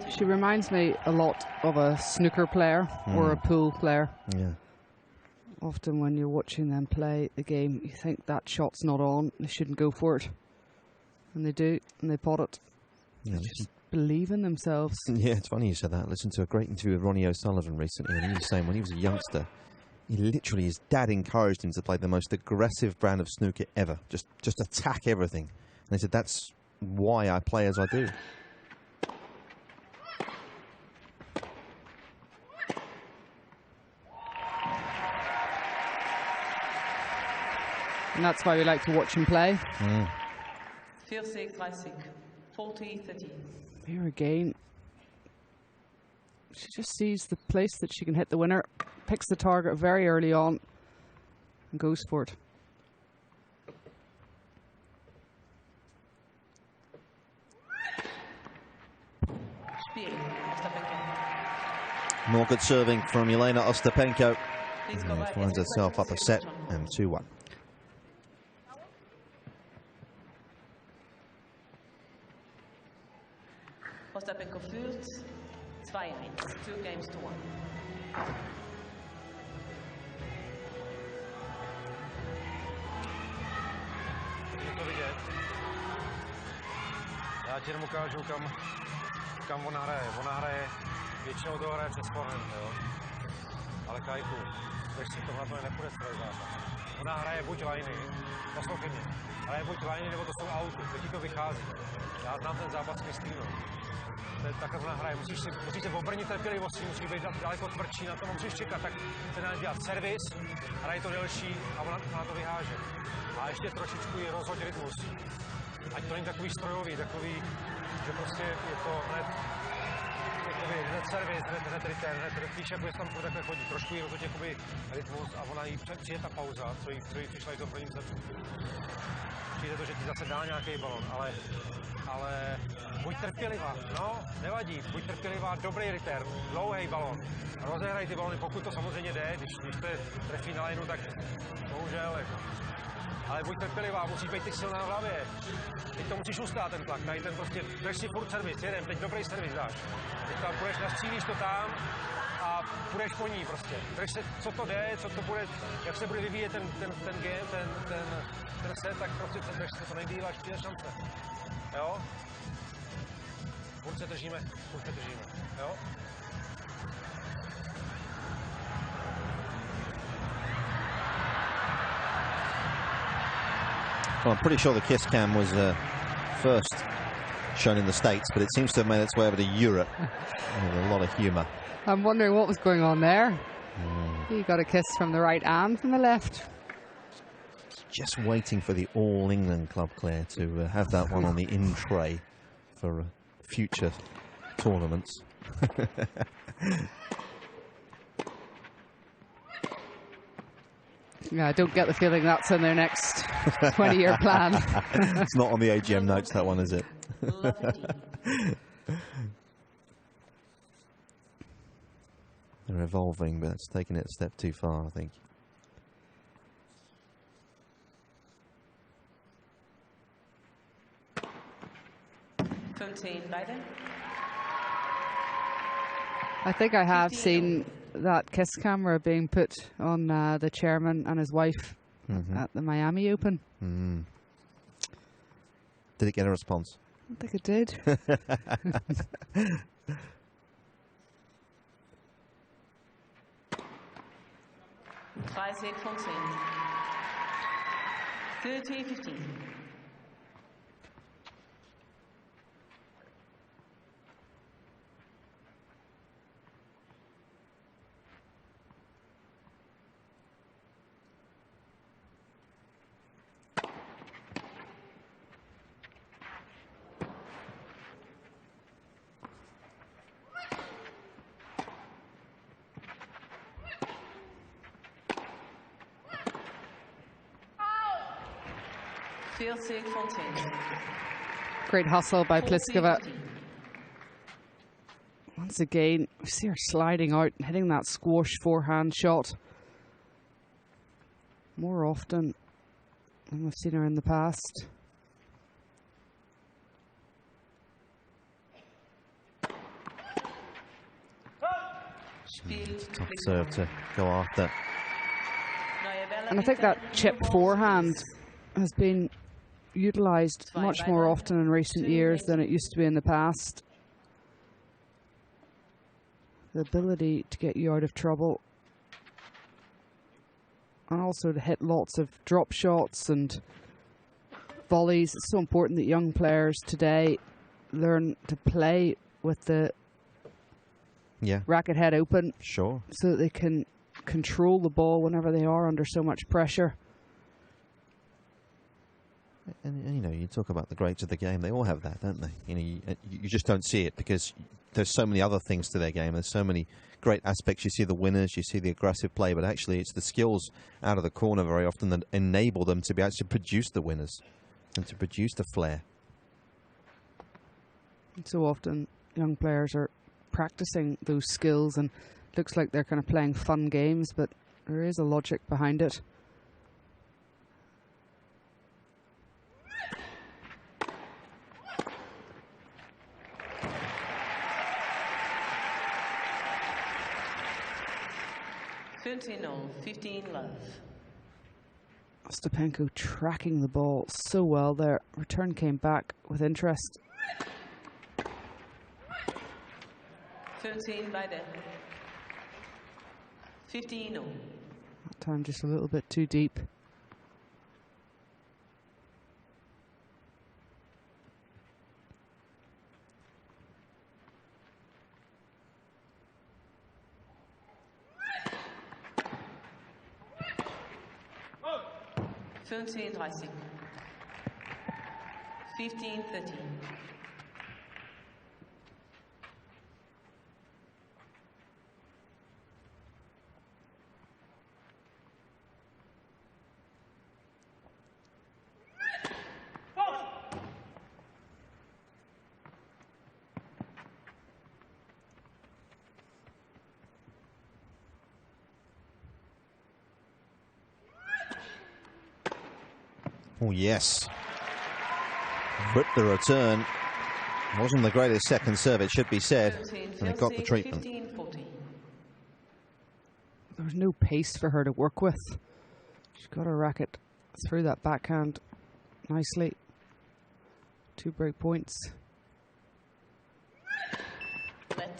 She reminds me a lot of a snooker player or a pool player. Yeah. Often when you're watching them play the game, you think that shot's not on, they shouldn't go for it. And they do, and they pot it. Yeah, they just believe in themselves. Yeah, it's funny you said that. I listened to a great interview with Ronnie O'Sullivan recently, and he was saying when he was a youngster, his dad encouraged him to play the most aggressive brand of snooker ever. Just attack everything. And he said, that's why I play as I do. And that's why we like to watch him play. 40-30. Here again. She just sees the place that she can hit the winner, picks the target very early on, and goes for it. More good serving from Jelena Ostapenko. She finds herself up a set and 2-1. Ostapenko führt 2-1, 2 games to 1. Je to vidět. Já ti neukážu, kam ona hraje. Ona hraje, většinou to hraje přes forehand, jo. Ale Kajku, když si tohle nepůjde celý zápas. Ona hraje buď liney, poslouchej mě, hraje buď liney, nebo to jsou auty, teď ti to vychází. Já znám ten zápas s Kristýnou. Takhle ona hraje, musíš se obrnit trpělivostí, musíš být daleko tvrdší, na to musíš čekat, tak se dá dělat servis, hraje to delší a ona to vyháže. A ještě trošičku ji rozhoď rytmus. Ať to není takový strojový, takový, že prostě je to hned servis, hned return, hned víš, jako jestli tam furt takhle chodí. Trošku jí rozhodně jakoby rytmus a ona jí přijde ta pauza, co jí přišla i to v prvním setu. Přijde to, že ti zase dá nějaký balon, ale buď trpělivá, no, nevadí, buď trpělivá, dobrý return, dlouhý balon. Rozehraj ty balony, pokud to samozřejmě jde, když to trefí na lineu, tak bohužel, jako. Ale buď trpělivá, musíš být ty silná v hlavě. Teď to musíš ustát ten tlak, tady ten prostě, drž si furt servis, jedem, teď dobrý servis dáš. Teď tam půjdeš, nastřílíš to tam a půjdeš po ní prostě. Drž se, co to jde, co to bude, jak se bude vyvíjet ten set, tak prostě se drž se co nejdýl, až přijde šance. Jo? Furt se držíme, jo? Well, I'm pretty sure the kiss cam was first shown in the States, but it seems to have made its way over to Europe with a lot of humour. I'm wondering what was going on there. He got a kiss from the right and from the left. Just waiting for the All England club, Claire, to have that one on the in tray for future tournaments. Yeah, I don't get the feeling that's in their next 20-year plan. It's not on the AGM notes, that one, is it? They're evolving, but it's taking it a step too far, I think. I think I have seen that kiss camera being put on the chairman and his wife at the Miami Open. Did it get a response? I think it did. 30-15. Great hustle by Pliskova. Once again, we see her sliding out and hitting that squash forehand shot more often than we've seen her in the past. Tough serve to go after. And I think that chip forehand has been utilised much more often in recent years than it used to be in the past. The ability to get you out of trouble and also to hit lots of drop shots and volleys. It's so important that young players today learn to play with the racket head open, so that they can control the ball whenever they are under so much pressure. And you know, you talk about the greats of the game, they all have that, don't they? You know, you just don't see it because there's so many other things to their game. There's so many great aspects. You see the winners, you see the aggressive play, but actually it's the skills out of the corner very often that enable them to be able to produce the winners and to produce the flair. So often young players are practicing those skills and it looks like they're kind of playing fun games, but there is a logic behind it. No, 15 love. Ostapenko tracking the ball so well there. Return came back with interest. 13 by the 15 no. That time just a little bit too deep. 15:30. 15:30. Oh, yes. But the return wasn't the greatest second serve, it should be said, and it got the treatment. 15:40. There was no pace for her to work with. She's got her racket through that backhand nicely. 2 break points. Flat.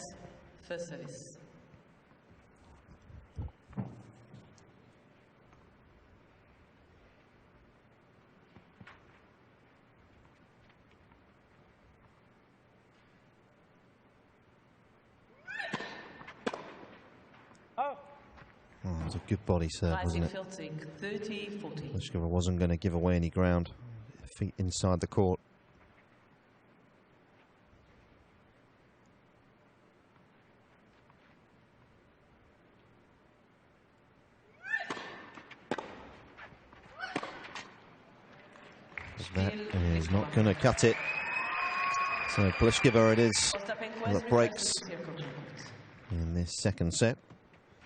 First service. Oh, it was a good body serve, wasn't it? 30-40. Pliskova wasn't going to give away any ground. Feet inside the court. That is not going to cut it. So Pliskova it is that breaks in this second set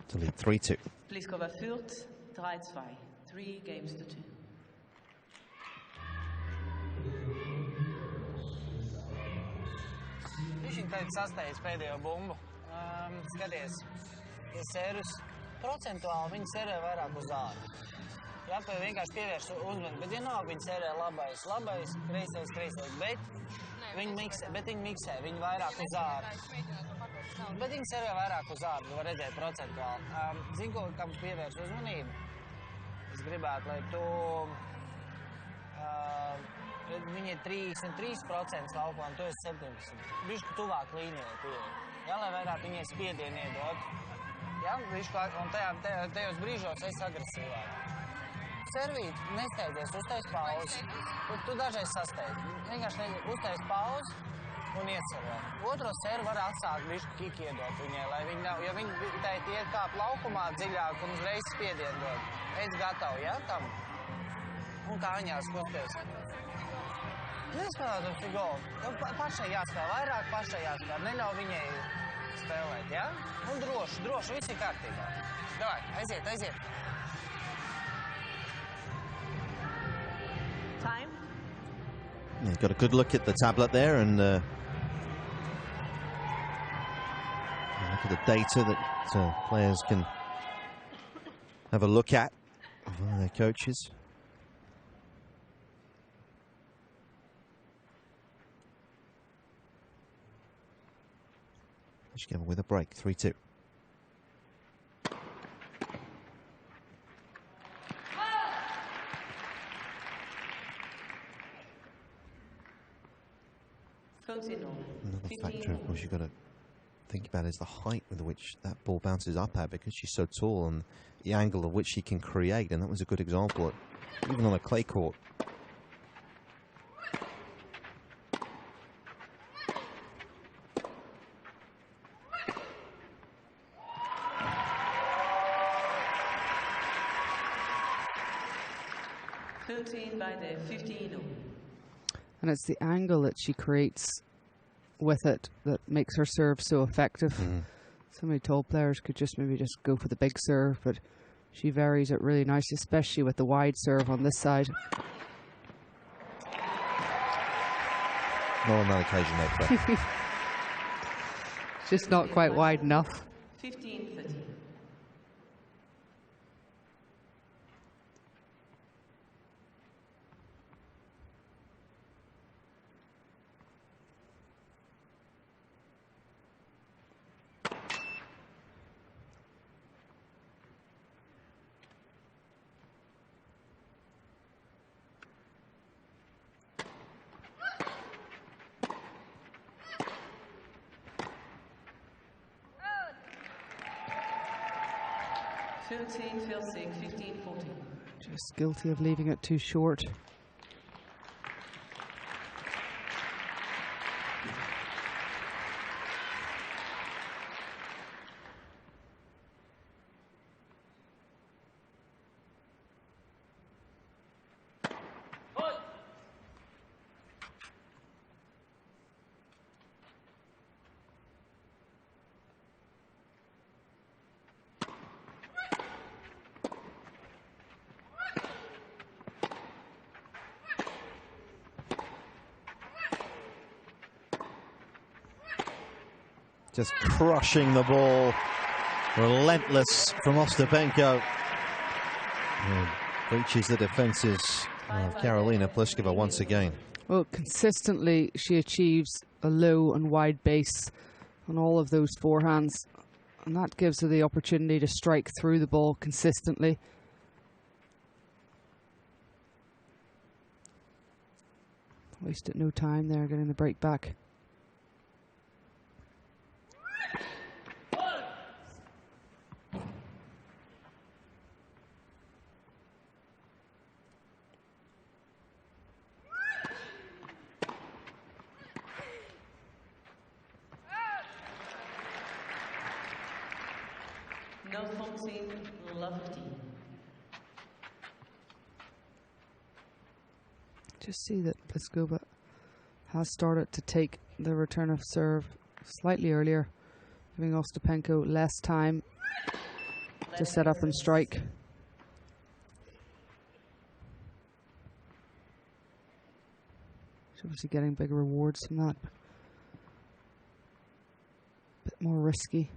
to lead 3-2. Pliskova führt 3-2. 3 games to 2. Viņš teica sasteidz pēdējo bumbu. Skaties, ja servis procentuāli viņi serē vairāk uz āru. Jā, tu vienkārši pievērš uzmani, bet vienalga viņi serē labais, kreisais, bet viņi miksē, viņi vairāk uz āru. Bet viņi serē vairāk uz āru, tu var redzēt procentuāli. Zini, ko, kam pievērš uzmanību? Es gribētu, lai tu... Viņi ir 33% laukumā, un tu esi 17. Bišķi tuvāk līnijai pieeja. Jā, lai vairāk viņai spiedienu iedot. Jā, bišķi, un tajos brīžos es agresīvāk. Servīt, nesteidzies, uztais pauzi. Tu dažreiz sasteidz. Vienkārši uztais pauzi un iecervē. Otro servu var atsākt bišķi kiki iedot viņai, lai viņi nav, jo viņi teikt iet kāp laukumā dziļāk un uzreiz spiedienu dod. Es gatavu, jā, tam? Un kājās kusties. Nespēlēt uz golu. Pašai jāspēl vairāk, pašai jāspēl. Neļauj viņai spēlēt, jā? Un droši, viss ir kārtībā. Davai, aiziet. Time. Yeah, got a good look at the tablet there and look at the data that players can have a look at via their coaches. Pliskova with a break, 3-2. Another factor, of course, you've got to think about is the height with which that ball bounces up at, because she's so tall, and the angle of which she can create, and that was a good example, even on a clay court. By the 15. And it's the angle that she creates with it that makes her serve so effective. So many tall players could maybe just go for the big serve, but she varies it really nicely, especially with the wide serve on this side. Not on that occasion, though, Claire. It's just not quite wide enough. 15-30. Just guilty of leaving it too short. Just crushing the ball. Relentless from Ostapenko. Breaches the defences of Karolina Pliskova once again. Well, consistently she achieves a low and wide base on all of those forehands, and that gives her the opportunity to strike through the ball consistently. Wasted no time there getting the break back. No 14, love 15. Just see that Pliskova has started to take the return of serve slightly earlier, giving Ostapenko less time to set up and strike. She's obviously getting big rewards from that. A bit more risky.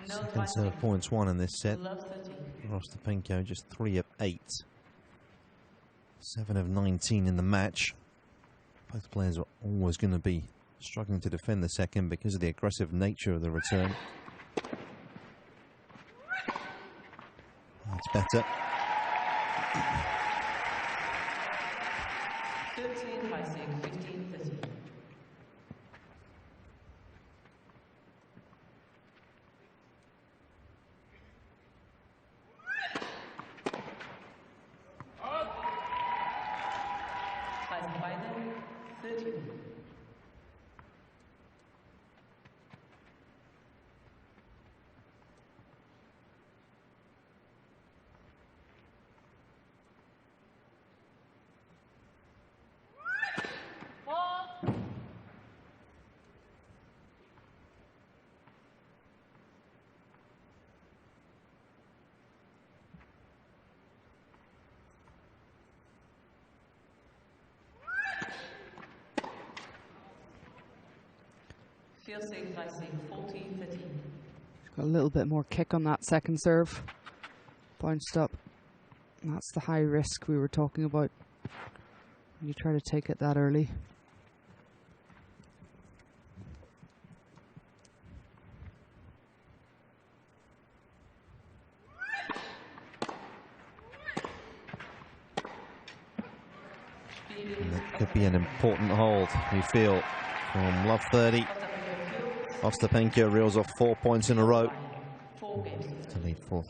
Second serve points won in this set. Ostapenko just 3 of 8. 7 of 19 in the match. Both players are always going to be struggling to defend the second because of the aggressive nature of the return. That's better. 13 high six, 15, 13. Final 13. Field safe by safe 14, 13. She's got a little bit more kick on that second serve. Bounced up. And that's the high risk we were talking about. You try to take it that early. And that could be an important hold, we feel, from love 30. Ostapenko reels off 4 points in a row to lead 4-3.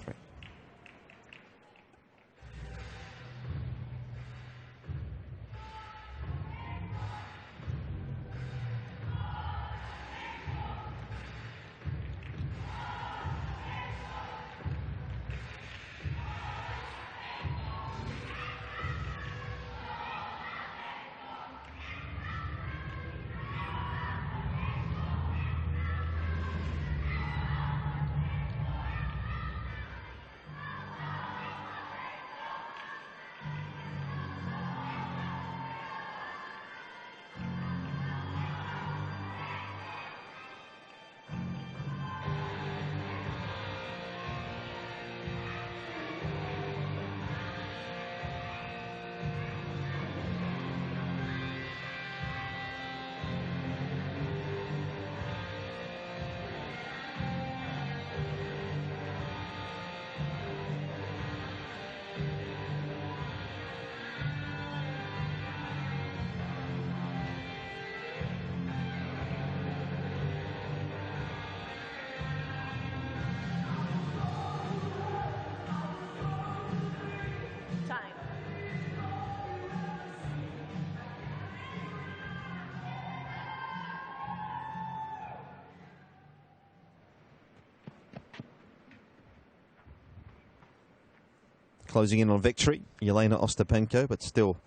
closing in on victory, Jelena Ostapenko, but still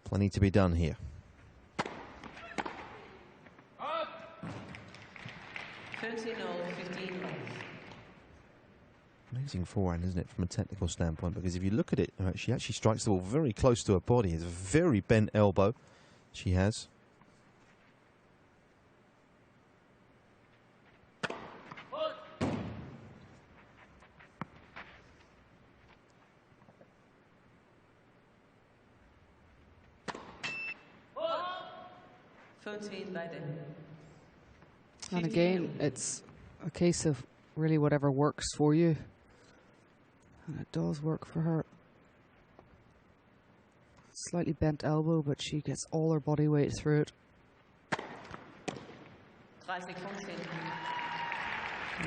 plenty to be done here. 13-0, 15 love. Amazing forehand, isn't it, from a technical standpoint? Because if you look at it, she actually strikes the ball very close to her body. It's a very bent elbow she has. And again, it's a case of really whatever works for you. And it does work for her. Slightly bent elbow, but she gets all her body weight through it. And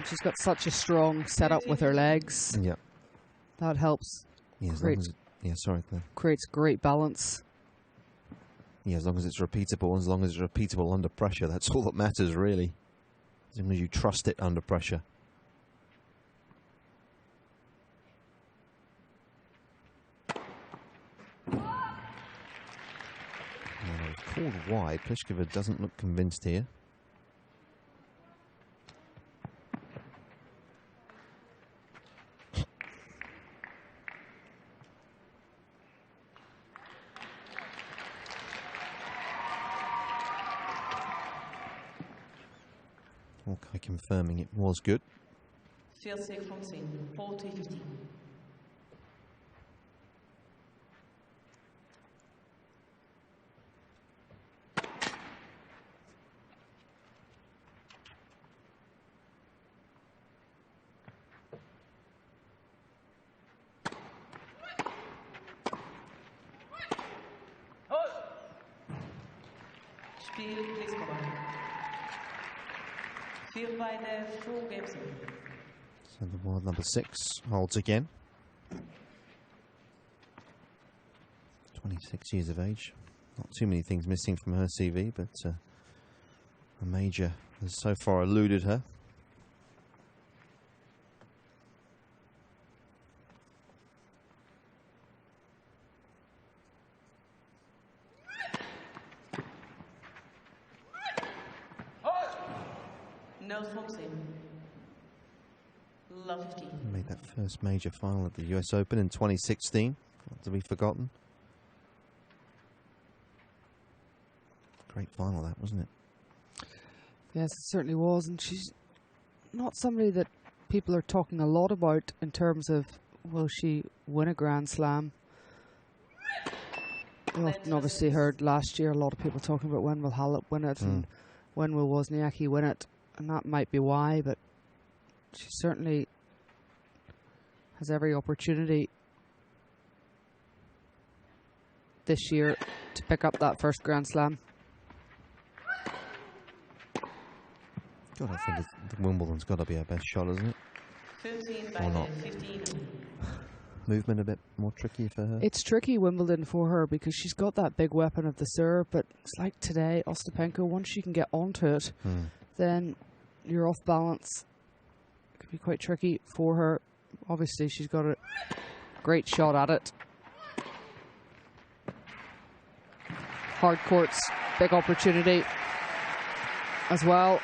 she's got such a strong setup with her legs. Yeah. That helps. Yeah, as long as sorry, Claire. Creates great balance. Yeah, as long as it's repeatable, as long as it's repeatable under pressure, that's all that matters, really. As long as you trust it under pressure. Called wide. Pliskova doesn't look convinced here. Okay, confirming it was good. 40-15. Spiel Pliskova. 4 beide, 4 games. So the world number 6 holds again. 26 years of age. Not too many things missing from her CV, but a major has so far eluded her. Made that first major final at the US Open in 2016. Not to be forgotten. Great final that, wasn't it? Yes, it certainly was. And she's not somebody that people are talking a lot about in terms of, will she win a Grand Slam? We often obviously heard last year a lot of people talking about when will Halep win it and when will Wozniacki win it. And that might be why, but she certainly has every opportunity this year to pick up that first Grand Slam. God, I think the Wimbledon's got to be our best shot, isn't it? 15 Or not? 15. Movement a bit more tricky for her. It's tricky, Wimbledon, for her because she's got that big weapon of the serve, but it's like today, Ostapenko, once she can get onto it, then you're off balance. It could be quite tricky for her. Obviously, she's got a great shot at it. Hard courts, big opportunity as well.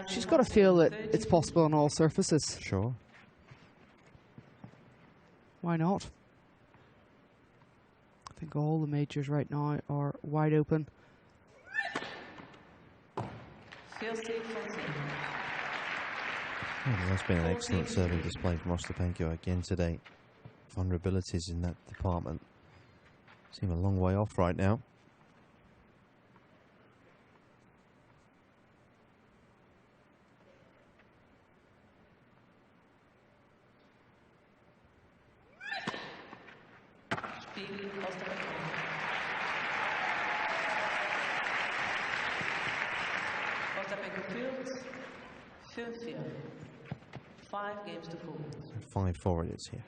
She's got to feel that it's possible on all surfaces. Sure. Why not? I think all the majors right now are wide open. Well, that's been an excellent serving display from Ostapenko again today. Vulnerabilities in that department seem a long way off right now. Ostapenko 5 games to 4. 5-4 it is here.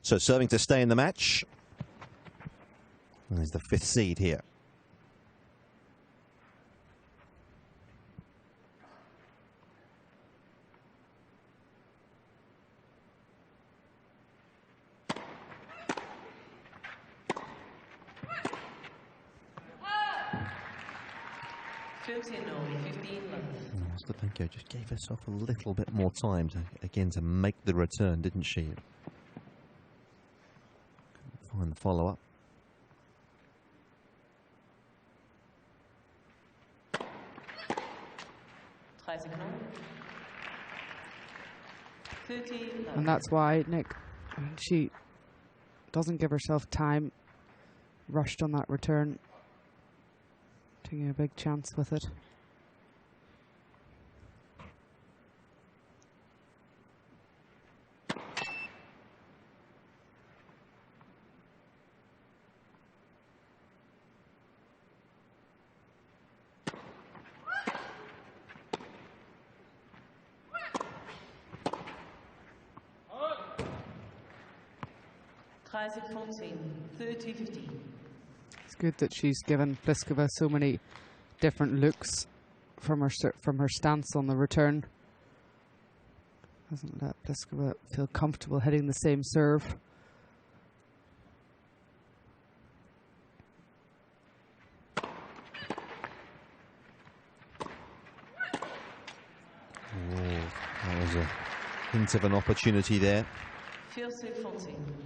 So serving to stay in the match. And he's the 5th seed here. Ostapenko just gave herself a little bit more time to make the return, didn't she? Couldn't find the follow-up. And that's why, Nick, she doesn't give herself time, rushed on that return, taking a big chance with it. It's good that she's given Pliskova so many different looks from her stance on the return. Doesn't let Pliskova feel comfortable hitting the same serve. That was a hint of an opportunity there.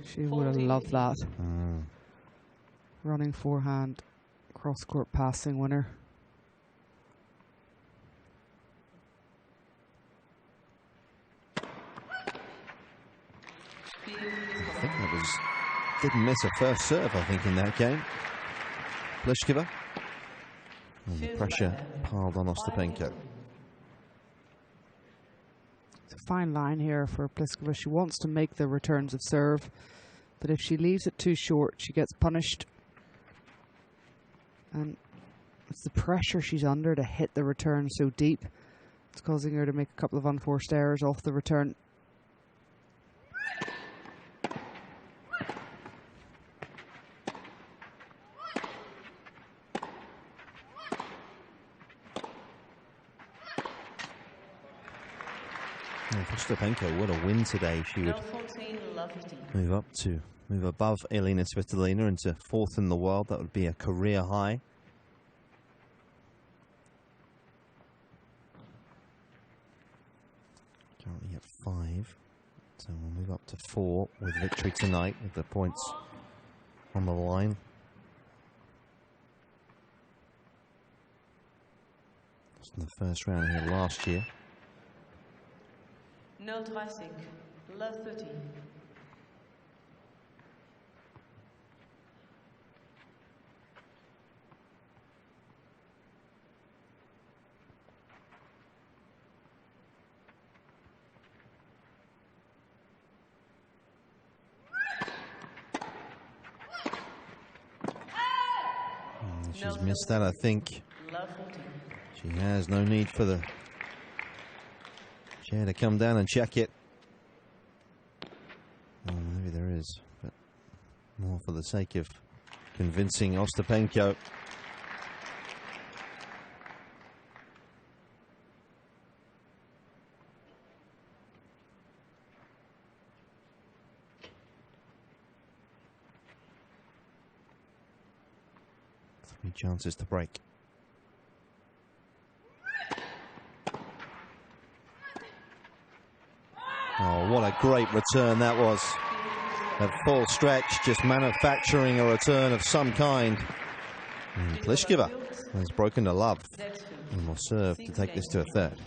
She would have loved that. Running forehand, cross-court passing winner. I think that didn't miss a first serve, I think, in that game. Pliskova. And the pressure piled on Ostapenko. Fine line here for Pliskova. She wants to make the returns of serve, but if she leaves it too short, she gets punished. And it's the pressure she's under to hit the return so deep. It's causing her to make a couple of unforced errors off the return. Ostapenko would a win today. She would move above Jelena Svitolina into 4th in the world. That would be a career high. Currently at 5, so we'll move up to 4 with victory tonight, with the points on the line. Just in the first round here last year. 0-30, love 30. She's missed that, I think. She has no need for the chair to come down and check it. Oh, maybe there is, but more for the sake of convincing Ostapenko. Three chances to break. Oh, what a great return that was. At full stretch, just manufacturing a return of some kind. And Pliskova has broken to love and will serve to take this to a 3rd.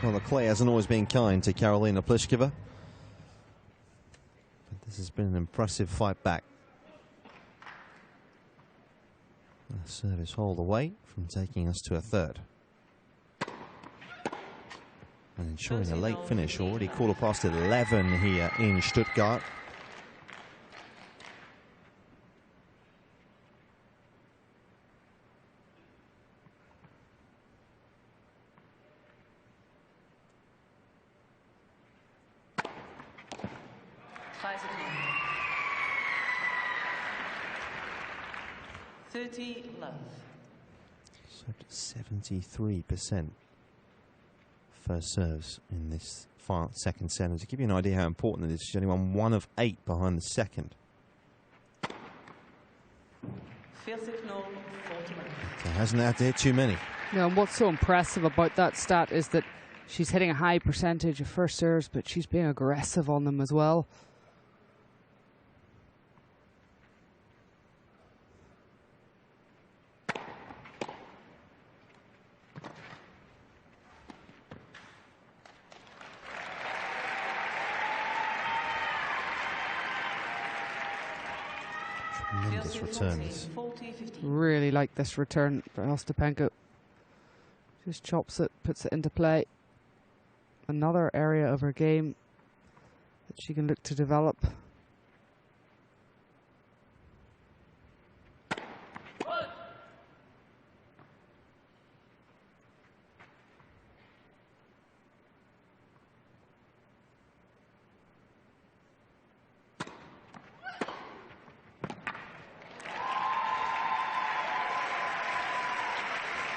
Well, the clay hasn't always been kind to Karolina Pliskova. But this has been an impressive fight back. The service hold away from taking us to a third. And ensuring a late finish, already 11:15 here in Stuttgart. Love. So 73% first serves in this second set. And to give you an idea how important it is, she's only won 1 of 8 behind the second. So hasn't had to hit too many. No, and what's so impressive about that stat is that she's hitting a high percentage of first serves, but she's being aggressive on them as well. Tremendous returns. Really like this return for Ostapenko. Just chops it, puts it into play. Another area of her game that she can look to develop.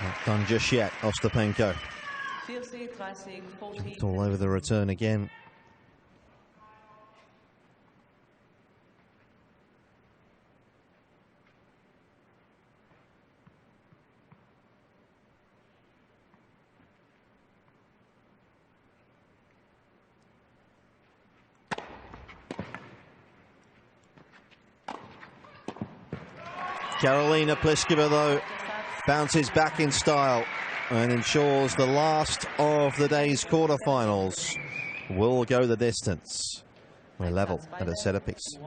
Not done just yet, Ostapenko. Jumped all over the return again. Karolina Pliskova, though, bounces back in style and ensures the last of the day's quarterfinals will go the distance. We're level at a set apiece.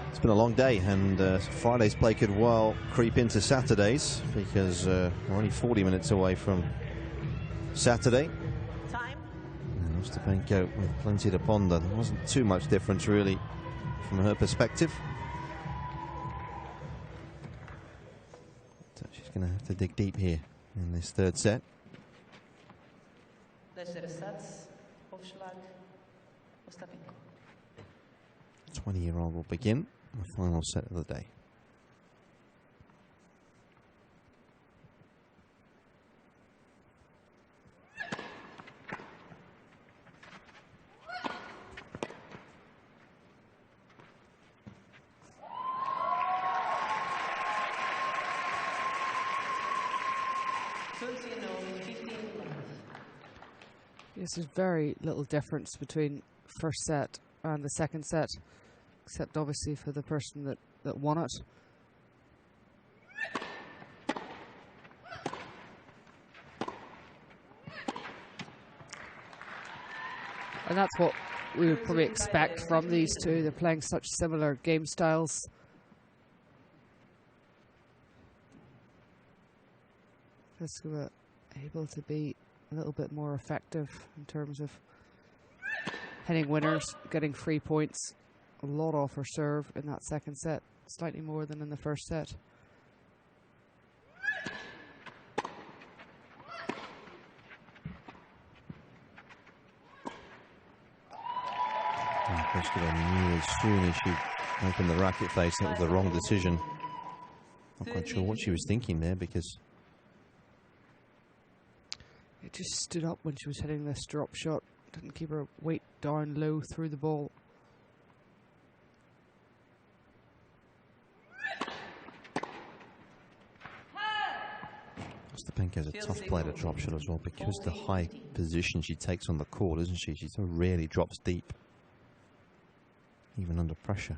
It's been a long day, and Friday's play could well creep into Saturday's because we're only 40 minutes away from Saturday. Time. And Ostapenko with plenty to ponder. There wasn't too much difference really from her perspective. So she's going to have to dig deep here in this third set. 20-year-old will begin the final set of the day. 13-0, 15 love. Yes, there's very little difference between first set and the second set, except obviously for the person that won it. And that's what we would probably expect from these two. They're playing such similar game styles. Pliskova able to be a little bit more effective in terms of hitting winners, getting free points. A lot off her serve in that second set, slightly more than in the first set. Pliskova knew as soon as she opened the racket face that was the wrong decision. Not quite sure what she was thinking there, because it just stood up when she was hitting this drop shot. Didn't keep her weight down low through the ball. Ostapenko's a tough player to drop shot as well, because the high position she takes on the court, isn't she? She so rarely drops deep, even under pressure.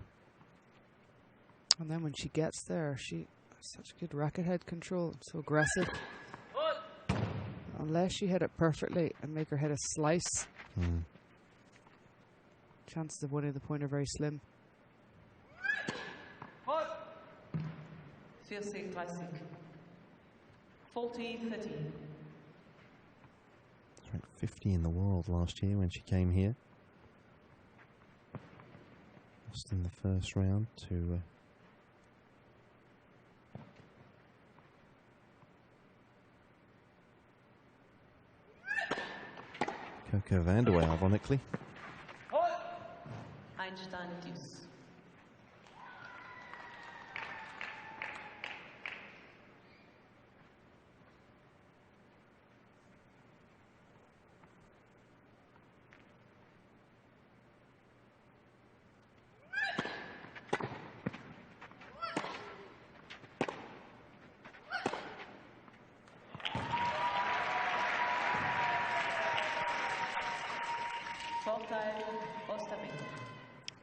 And then when she gets there, she has such good racket head control, so aggressive. Unless you hit it perfectly and make her hit a slice, chances of winning the point are very slim. 40-30. 40-30. She ranked 50 in the world last year when she came here. Lost in the first round to Coco Vandeweghe, ironically. Einstein deuce.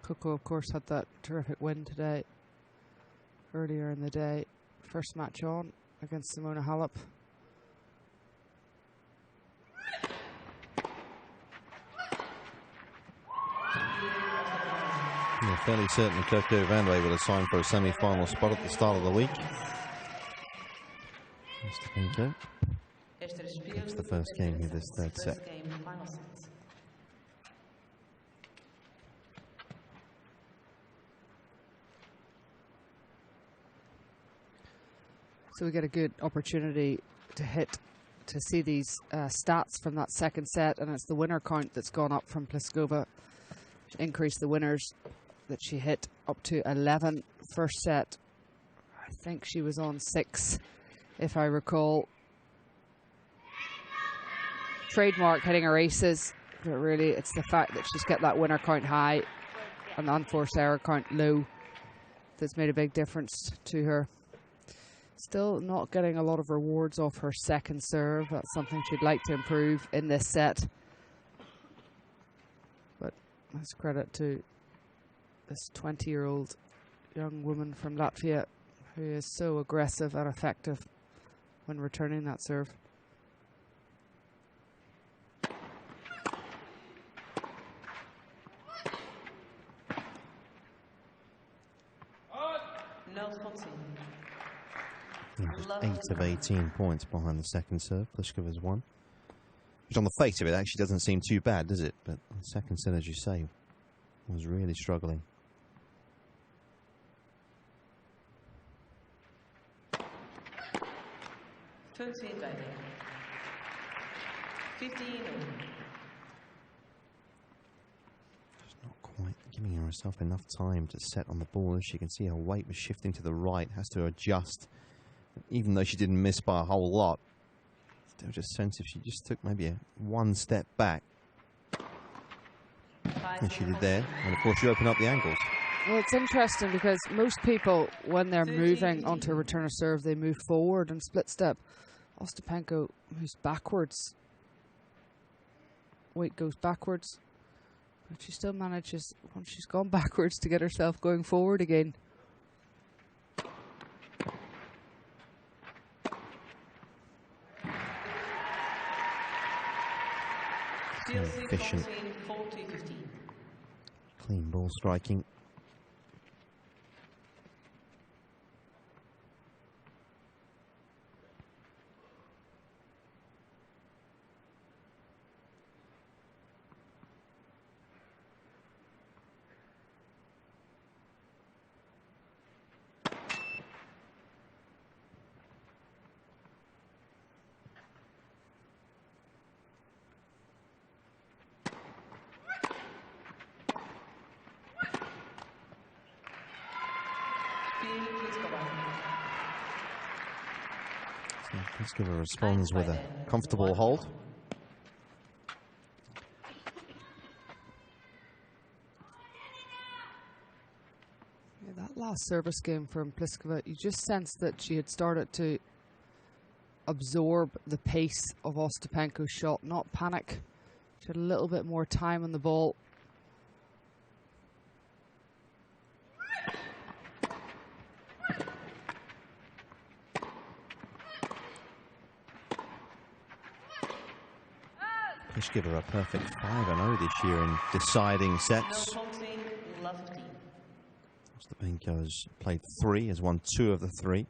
Coco, of course, had that terrific win today, earlier in the day. First match on against Simona Halep. Yeah, fairly certain Coco Vandeweghe will have signed for a semi-final spot at the start of the week. Ostapenko takes the first game in this third set. So we get a good opportunity to see these stats from that second set, and it's the winner count that's gone up from Pliskova. She increased the winners that she hit up to 11. First set, I think she was on 6, if I recall. Trademark hitting her aces, but really it's the fact that she's got that winner count high and the unforced error count low that's made a big difference to her. Still not getting a lot of rewards off her second serve. That's something she'd like to improve in this set. But that's credit to this 20-year-old young woman from Latvia who is so aggressive and effective when returning that serve. Just 8 of 18 points behind the second serve. Pliskova's won. Which on the face of it actually doesn't seem too bad, does it? But the second set, as you say, was really struggling. Just not quite giving herself enough time to set on the ball. As you can see, her weight was shifting to the right, has to adjust. Even though she didn't miss by a whole lot, still just sense if she just took maybe one step back, as she did there, and of course you open up the angles. Well, it's interesting because most people, when they're moving onto a return of serve, they move forward and split step. Ostapenko moves backwards. Weight goes backwards. But she still manages, once she's gone backwards, to get herself going forward again. Efficient. Clean ball striking. Pliskova responds with a comfortable hold. Yeah, that last service game from Pliskova, you just sensed that she had started to absorb the pace of Ostapenko's shot, not panic. She had a little bit more time on the ball. Pliskova a perfect 5-0 this year in deciding sets. Ostapenko's played 3, has won 2 of the 3.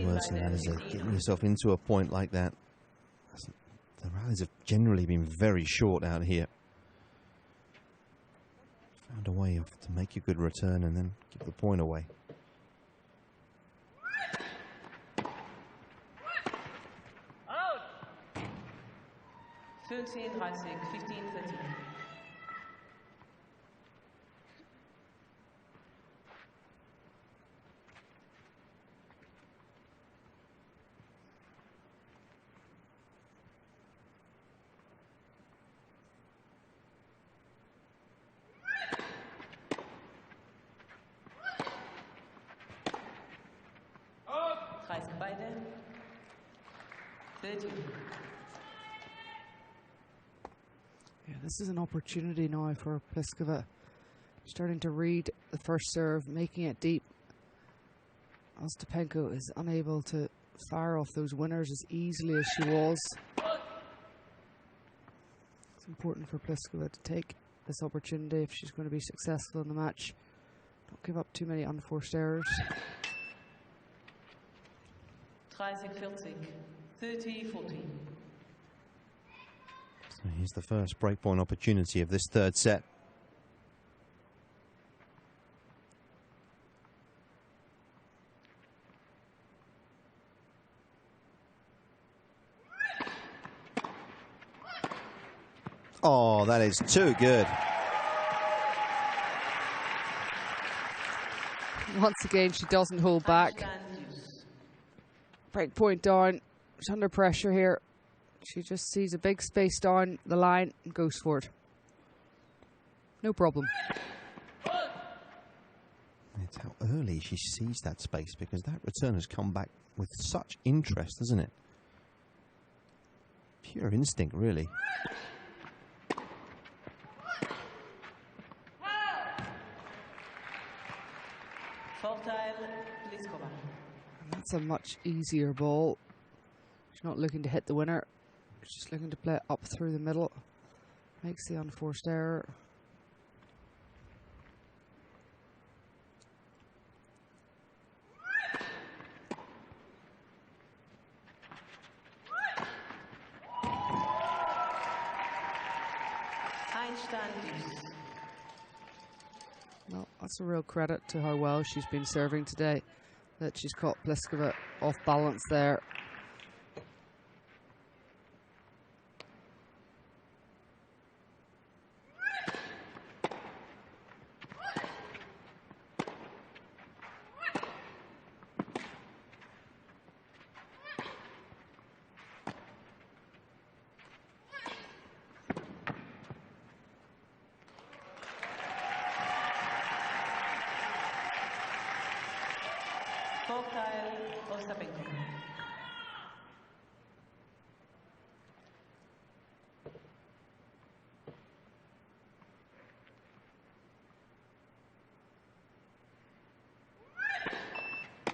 Worse than that is getting yourself into a point like that. The rallies have generally been very short out here. Found a way to make a good return and then give the point away. Out. 15, 13. Yeah, this is an opportunity now for Pliskova. Starting to read the first serve, making it deep. Ostapenko is unable to fire off those winners as easily as she was. It's important for Pliskova to take this opportunity if she's going to be successful in the match. Don't give up too many unforced errors. 30, 40. So here's the first breakpoint opportunity of this third set. Oh, that is too good. Once again, she doesn't hold back. Breakpoint down. She's under pressure here. She just sees a big space down the line and goes for it. No problem. It's how early she sees that space, because that return has come back with such interest, hasn't it? Pure instinct, really. And that's a much easier ball. She's not looking to hit the winner. She's just looking to play it up through the middle. Makes the unforced error. Well, that's a real credit to how well she's been serving today, that she's caught Pliskova off balance there. Karolina Ostapenko.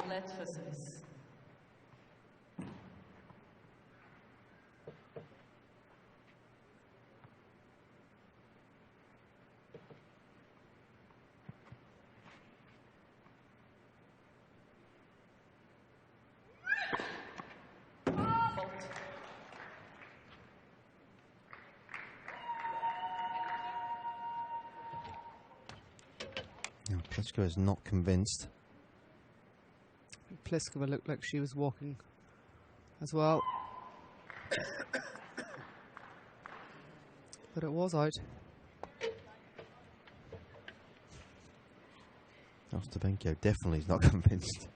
Let's for service. Pliskova is not convinced. Pliskova looked like she was walking as well. But it was out. Ostapenko definitely is not convinced.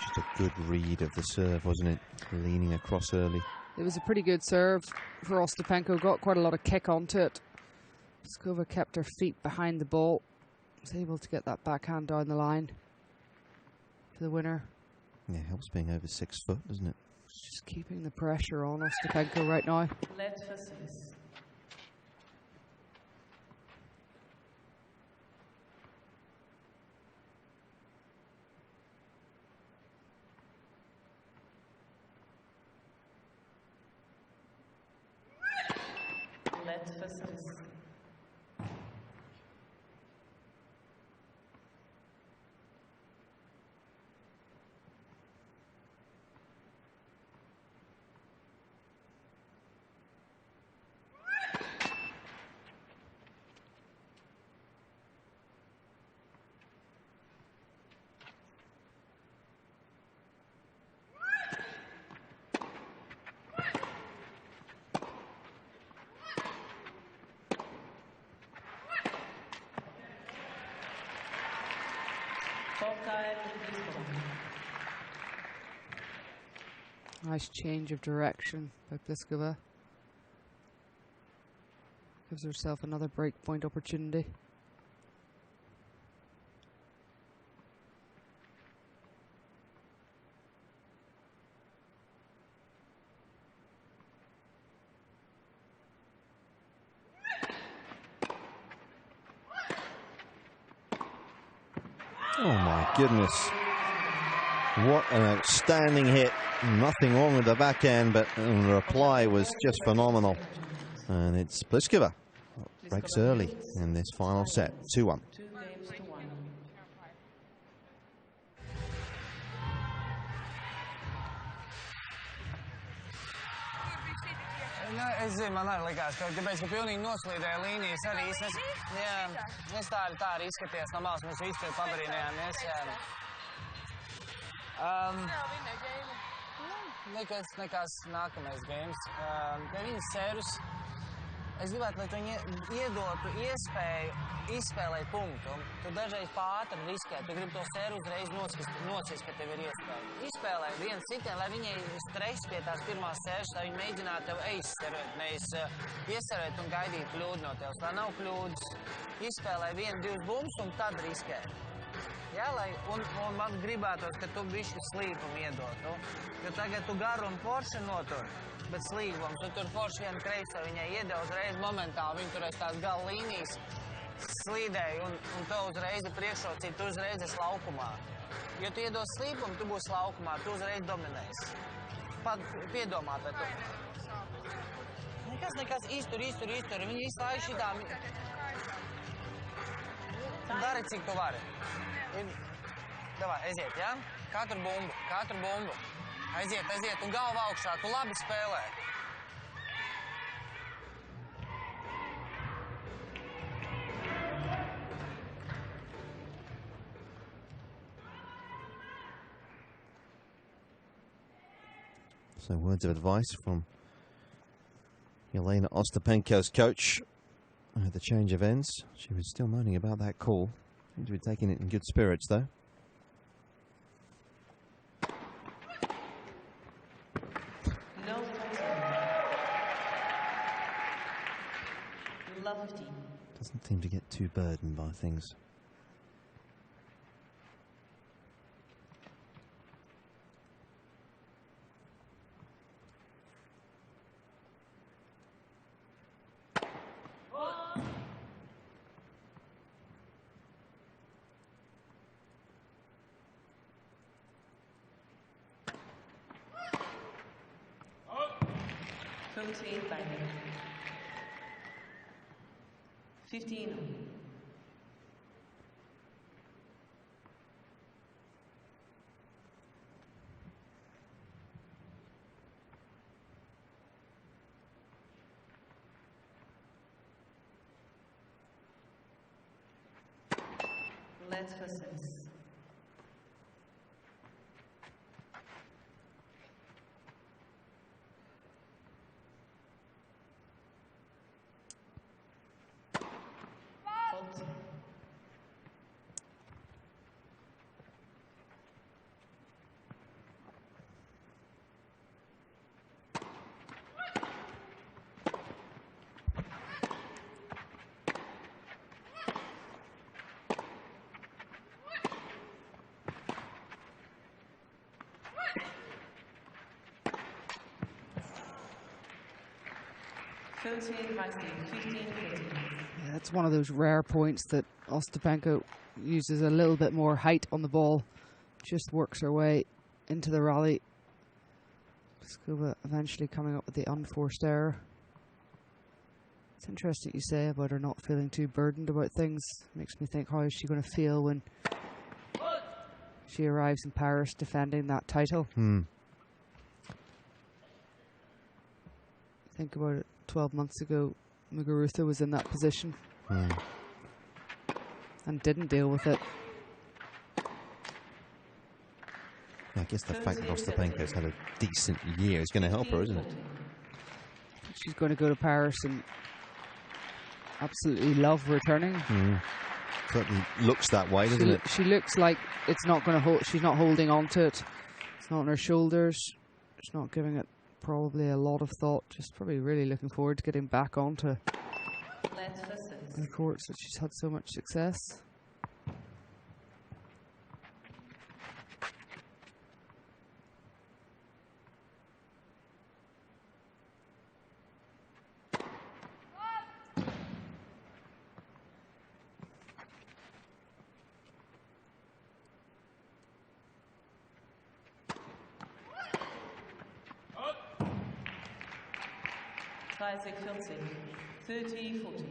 Just a good read of the serve, wasn't it? Leaning across early. It was a pretty good serve for Ostapenko. Got quite a lot of kick onto it. Pliskova kept her feet behind the ball. Was able to get that backhand down the line for the winner. Yeah, helps being over 6 foot, doesn't it? Just keeping the pressure on Ostapenko right now. Let's for service. Let's for service. Karolina Pliskova. Nice change of direction by Pliskova. Gives herself another break point opportunity. Oh my goodness. What an outstanding hit. Nothing wrong with the backhand, but the reply was just phenomenal. And it's Pliskova. Breaks early in this final set. 2-1. 2 games to 1. Nu, es zinu, man arī likās, ka tāpēc, ka pilnīgi noslīdēja līnijas arī. Es tā arī izskaties no malas, mēs visi pabarījāmies. Nekas nākamais games. Viņas servus, es gribētu, lai viņi iedotu iespēju izspēlēt punktu. Tu dažreiz pāri riskē, tu gribi to servu uzreiz nocist, ka tev ir iespēja. Izspēlē viens citiem, lai viņai stress pie tās pirmās sēršas, lai viņi mēģinātu tev aizservēt, nevis ieservēt un gaidīt kļūdu no tevs. Lai nav kļūdas, izspēlē 1-2 bumbas un tad riskē. Jā, un man gribētos, ka tu bišķi slīpumu iedotu. Jo tagad tu garu un forši notur, bet slīpums, tu tur forši vienu kreiso viņai iedeva uzreiz momentāli, viņi turēs tās gala līnijas, slīdēja un to uzreiz ir priekšrocība, tu uzreiz esi laukumā. Jo tu iedos slīpumu, tu būsi laukumā, tu uzreiz dominēsi. Piedomā par to. Nekas, iztur. Viņi visu laiku šitā. Dari, cik tu vari. Davai, aiziet, jā? Katru bumbu. Aiziet, un galva augšā, tu labi spēlē. So words of advice from Jelena Ostapenko's coach at the change of ends. She was still moaning about that call. Seems to be taking it in good spirits, though. No fighting. Love 15. Doesn't seem to get too burdened by things. Binding. 15. Let's process. Yeah, that's one of those rare points that Ostapenko uses a little bit more height on the ball, just works her way into the rally. Pliskova eventually coming up with the unforced error. It's interesting you say about her not feeling too burdened about things. Makes me think, how is she going to feel when she arrives in Paris defending that title? Think about it, 12 months ago, Muguruza was in that position and didn't deal with it. I guess the fact that Ostapenko's had a decent year is going to help her, isn't it? She's going to go to Paris and absolutely love returning. Certainly looks that way, doesn't it? She looks like it's not going to hold. She's not holding on to it. It's not on her shoulders. She's not giving it probably a lot of thought. Just probably really looking forward to getting back onto the courts that she's had so much success. Isaac Filzig, 30-40.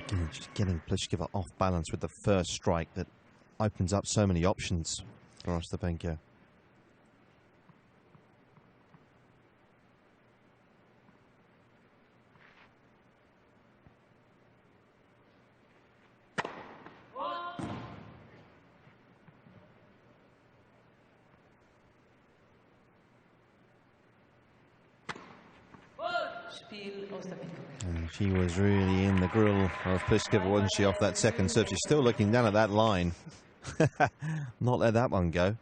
Again, just getting Pliskova off balance with the first strike that opens up so many options for Ostapenko. And she was really in the grill of Pliskova, wasn't she, off that second serve? She's still looking down at that line. Not let that one go.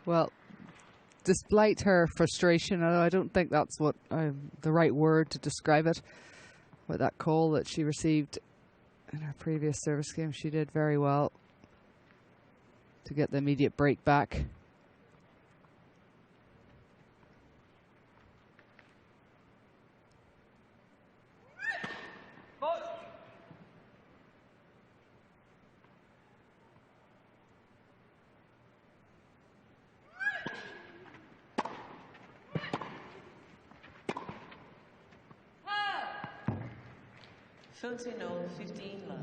Well, despite her frustration, although I don't think that's what the right word to describe it, with that call that she received in her previous service game, she did very well to get the immediate break back. No, 15 love.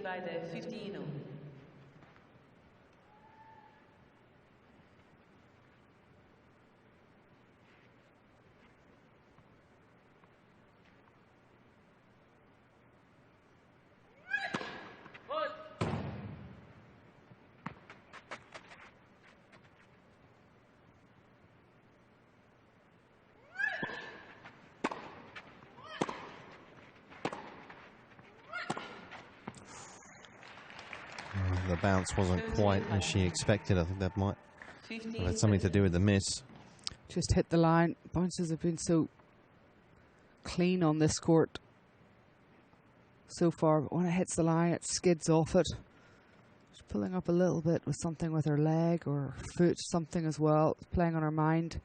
By the 15. The bounce wasn't quite as she expected. I think that might have had something to do with the miss. Just hit the line. Bounces have been so clean on this court so far, but when it hits the line, it skids off it. She's pulling up a little bit with something with her leg or her foot, something as well. It's playing on her mind.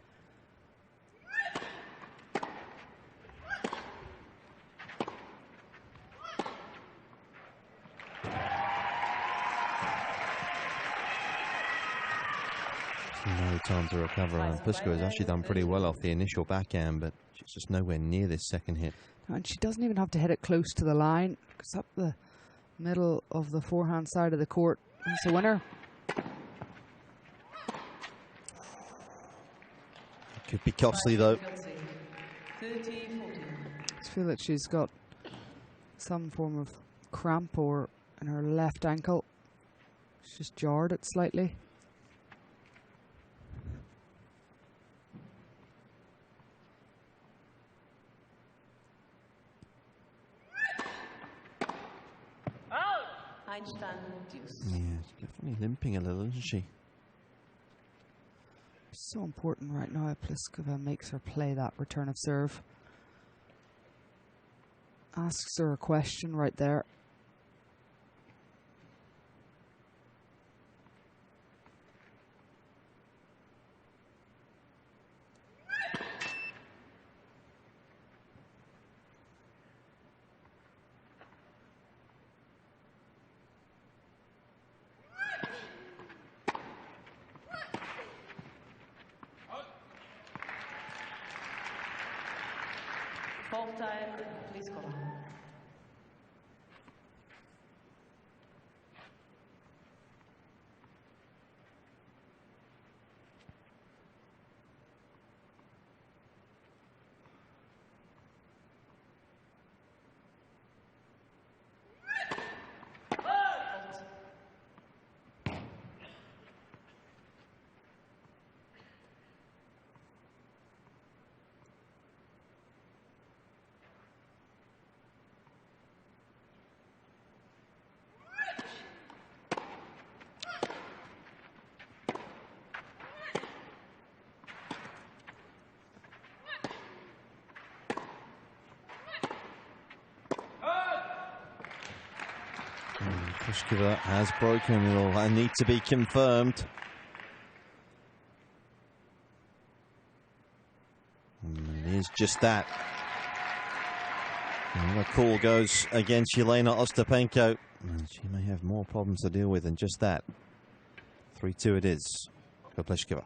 No time to recover, and Pliskova has actually done pretty well off the initial backhand, but she's just nowhere near this second hit. And she doesn't even have to hit it close to the line. It's up the middle of the forehand side of the court. That's the winner. Could be costly though. I feel that she's got some form of cramp or in her left ankle. She's just jarred it slightly. Yeah, she's definitely limping a little, isn't she? So important right now. Pliskova makes her play that return of serve. Asks her a question right there. Fault time, Pliskova. Pliskova has broken. It'll need to be confirmed. And it is just that. And the call goes against Jelena Ostapenko. And she may have more problems to deal with than just that. 3-2 it is for Pliskova.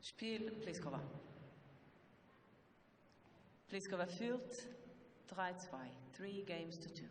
Spiel Pliskova. Pliskova führt 3-2, 3 games to 2.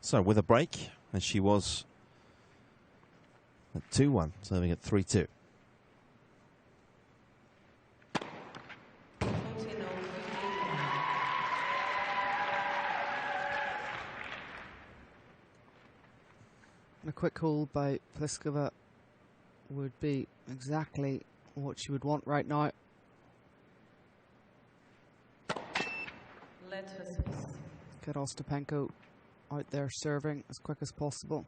So with a break, as she was at 2-1, serving at 3-2. A quick hold by Pliskova would be exactly what she would want right now. Get Ostapenko out there serving as quick as possible.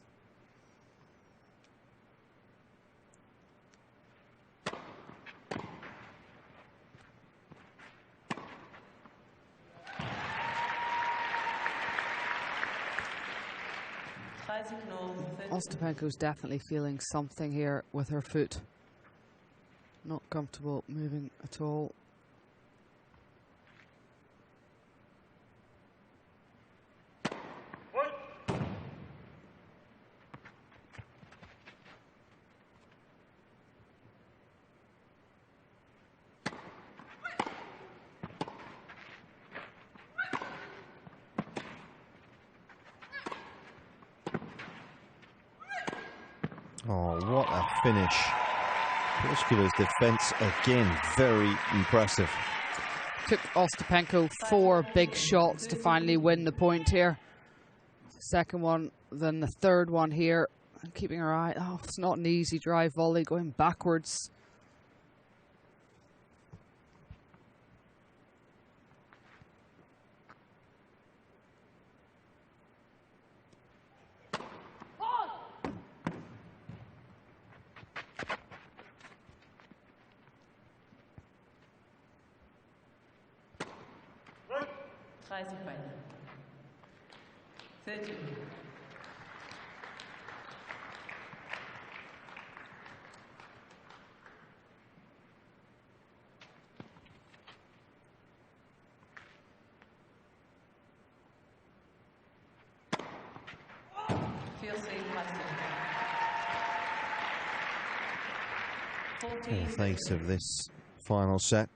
Ostapenko's definitely feeling something here with her foot. Not comfortable moving at all. Oh, what a finish. Pliskova's defense again, very impressive. Took Ostapenko 4 big shots to finally win the point here. Second one, then the third one here. And keeping her eye, oh, it's not an easy drive volley going backwards. In the face of this final set.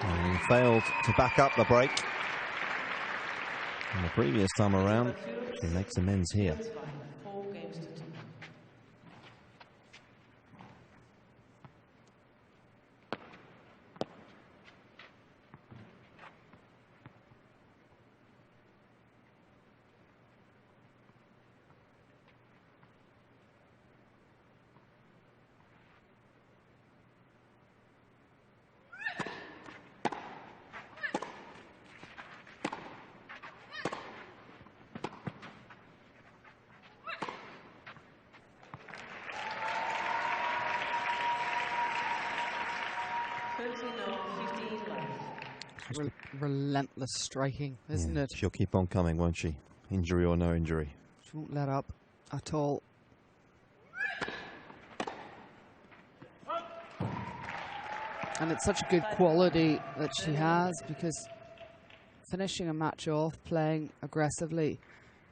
And he failed to back up the break. And the previous time around, she makes amends here. Relentless striking, isn't it? She'll keep on coming, won't she? Injury or no injury. She won't let up at all. And it's such a good quality that she has, because finishing a match off, playing aggressively,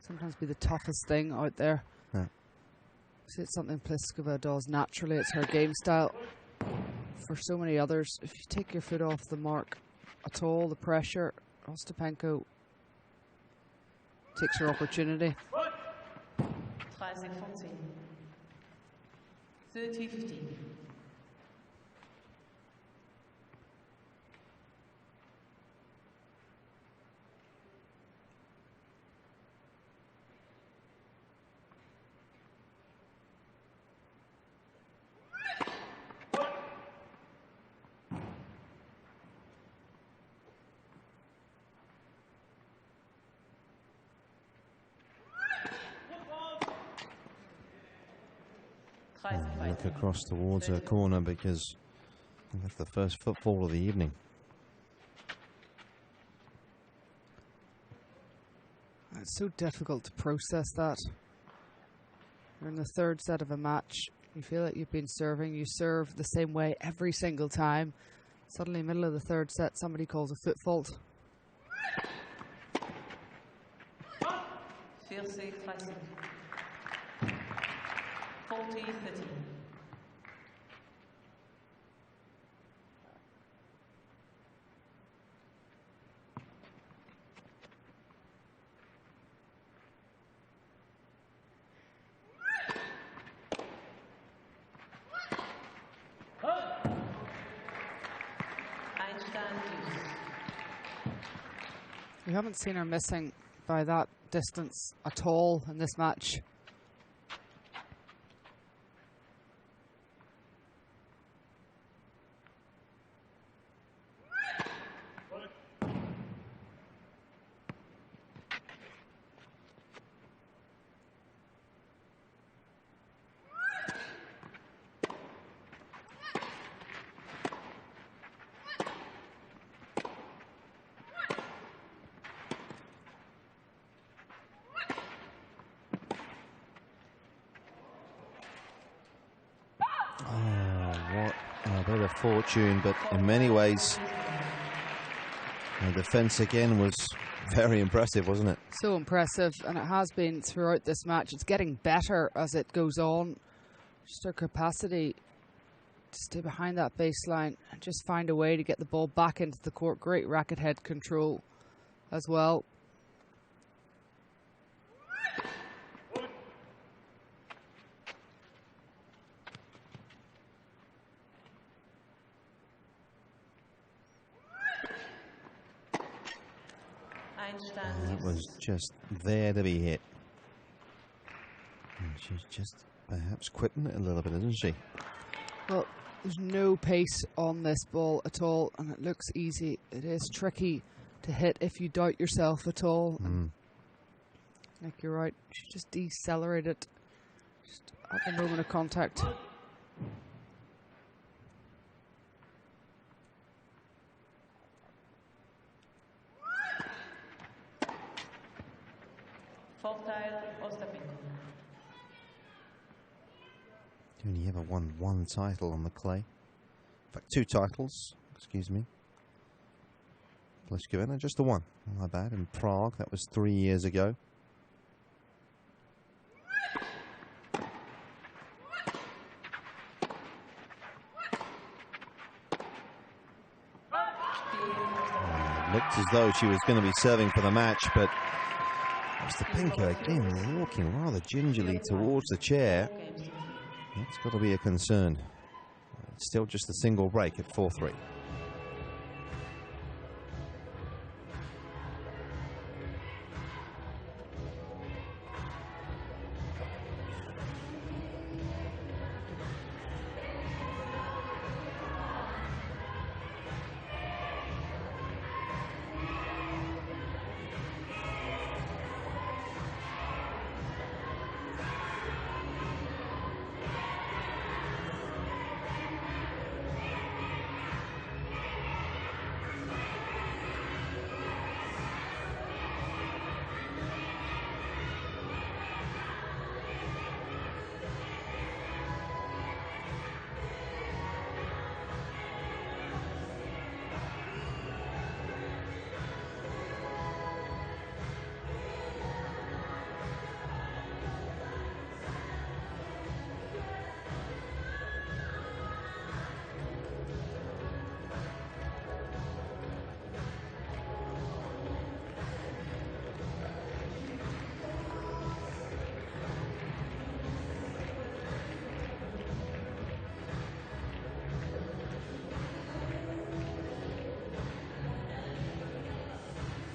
sometimes be the toughest thing out there. Yeah. So it's something Pliskova does naturally. It's her game style. For so many others, if you take your foot off the mark at all, the pressure, Ostapenko takes her opportunity. 30-15. Look across towards her corner, because that's the first football of the evening. It's so difficult to process that. You're in the third set of a match. You feel like you've been serving, you serve the same way every single time. Suddenly, middle of the third set, somebody calls a foot fault. Feel safe, 40-30. We haven't seen her missing by that distance at all in this match. Fortune, but in many ways the defense again was very impressive, wasn't it? So impressive, and it has been throughout this match. It's getting better as it goes on. Just her capacity to stay behind that baseline and just find a way to get the ball back into the court. Great racket head control as well. That was just there to be hit. And she's just perhaps quitting it a little bit, isn't she? Well, there's no pace on this ball at all, and it looks easy. It is tricky to hit if you doubt yourself at all. Like, you're right, she just decelerated just at the moment of contact. Ostapenko. Only ever won one title on the clay. In fact, 2 titles, excuse me. Pliskova, just the one. My bad, in Prague. That was 3 years ago. Looked as though she was going to be serving for the match, but Ostapenko again walking rather gingerly towards the chair. That's got to be a concern. It's still just a single break at 4-3.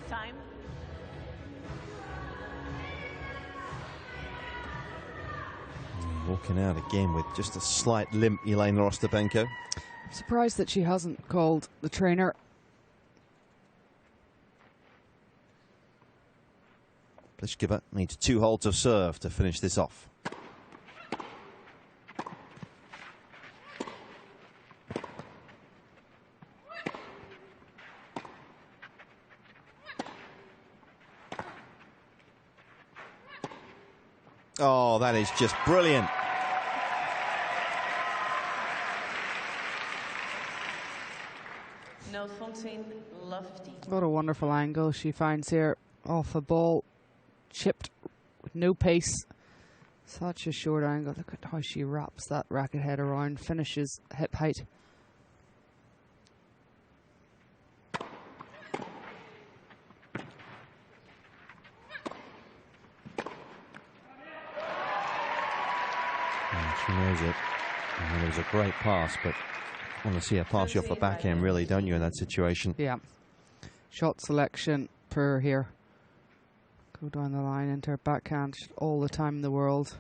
Time. Walking out again with just a slight limp, Jelena Ostapenko. I'm surprised that she hasn't called the trainer. Pliskova needs 2 holds of serve to finish this off. Oh, that is just brilliant. No 14, love 15. What a wonderful angle she finds here off the ball, chipped with no pace. Such a short angle. Look at how she wraps that racket head around, finishes hip height. And she knows it. I mean, it was a great pass, but you want to see her pass you off the backhand, really, don't you, in that situation? Yeah. Shot selection per here. Go down the line into her backhand all the time in the world.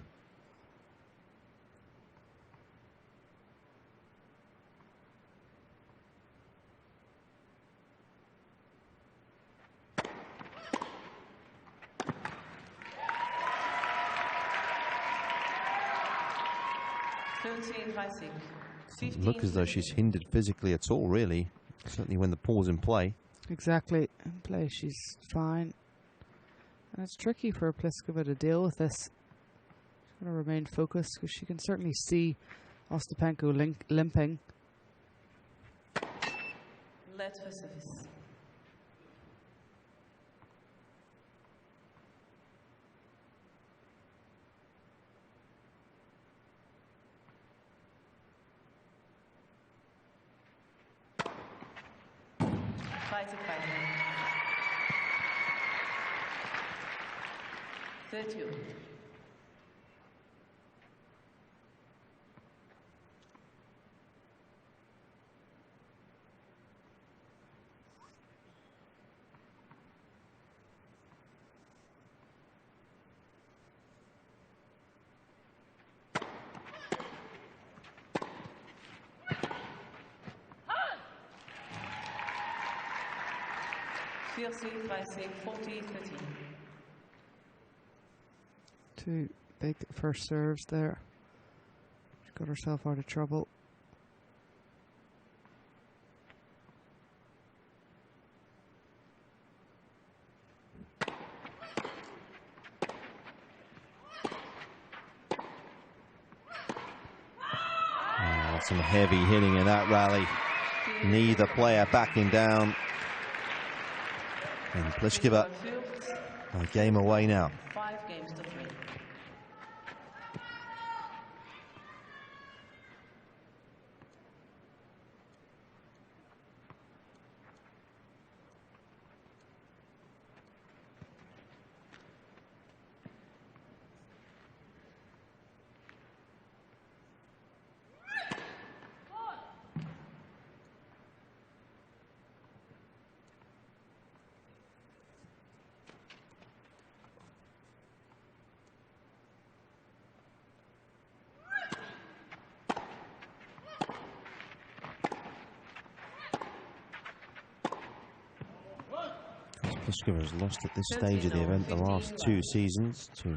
Doesn't look as though she's hindered physically at all, really. Certainly when the ball's in play. Exactly. In play, she's fine. And it's tricky for Pliskova to deal with this. She's going to remain focused because she can certainly see Ostapenko limping. Let for service. Fighting. 30. Fighting 40-30. Two big first serves there. She got herself out of trouble. Some heavy hitting in that rally. Neither player backing down. And Pliskova a game away now. 5 games to 3. Pliskova has lost at this stage of the event the last 2 seasons to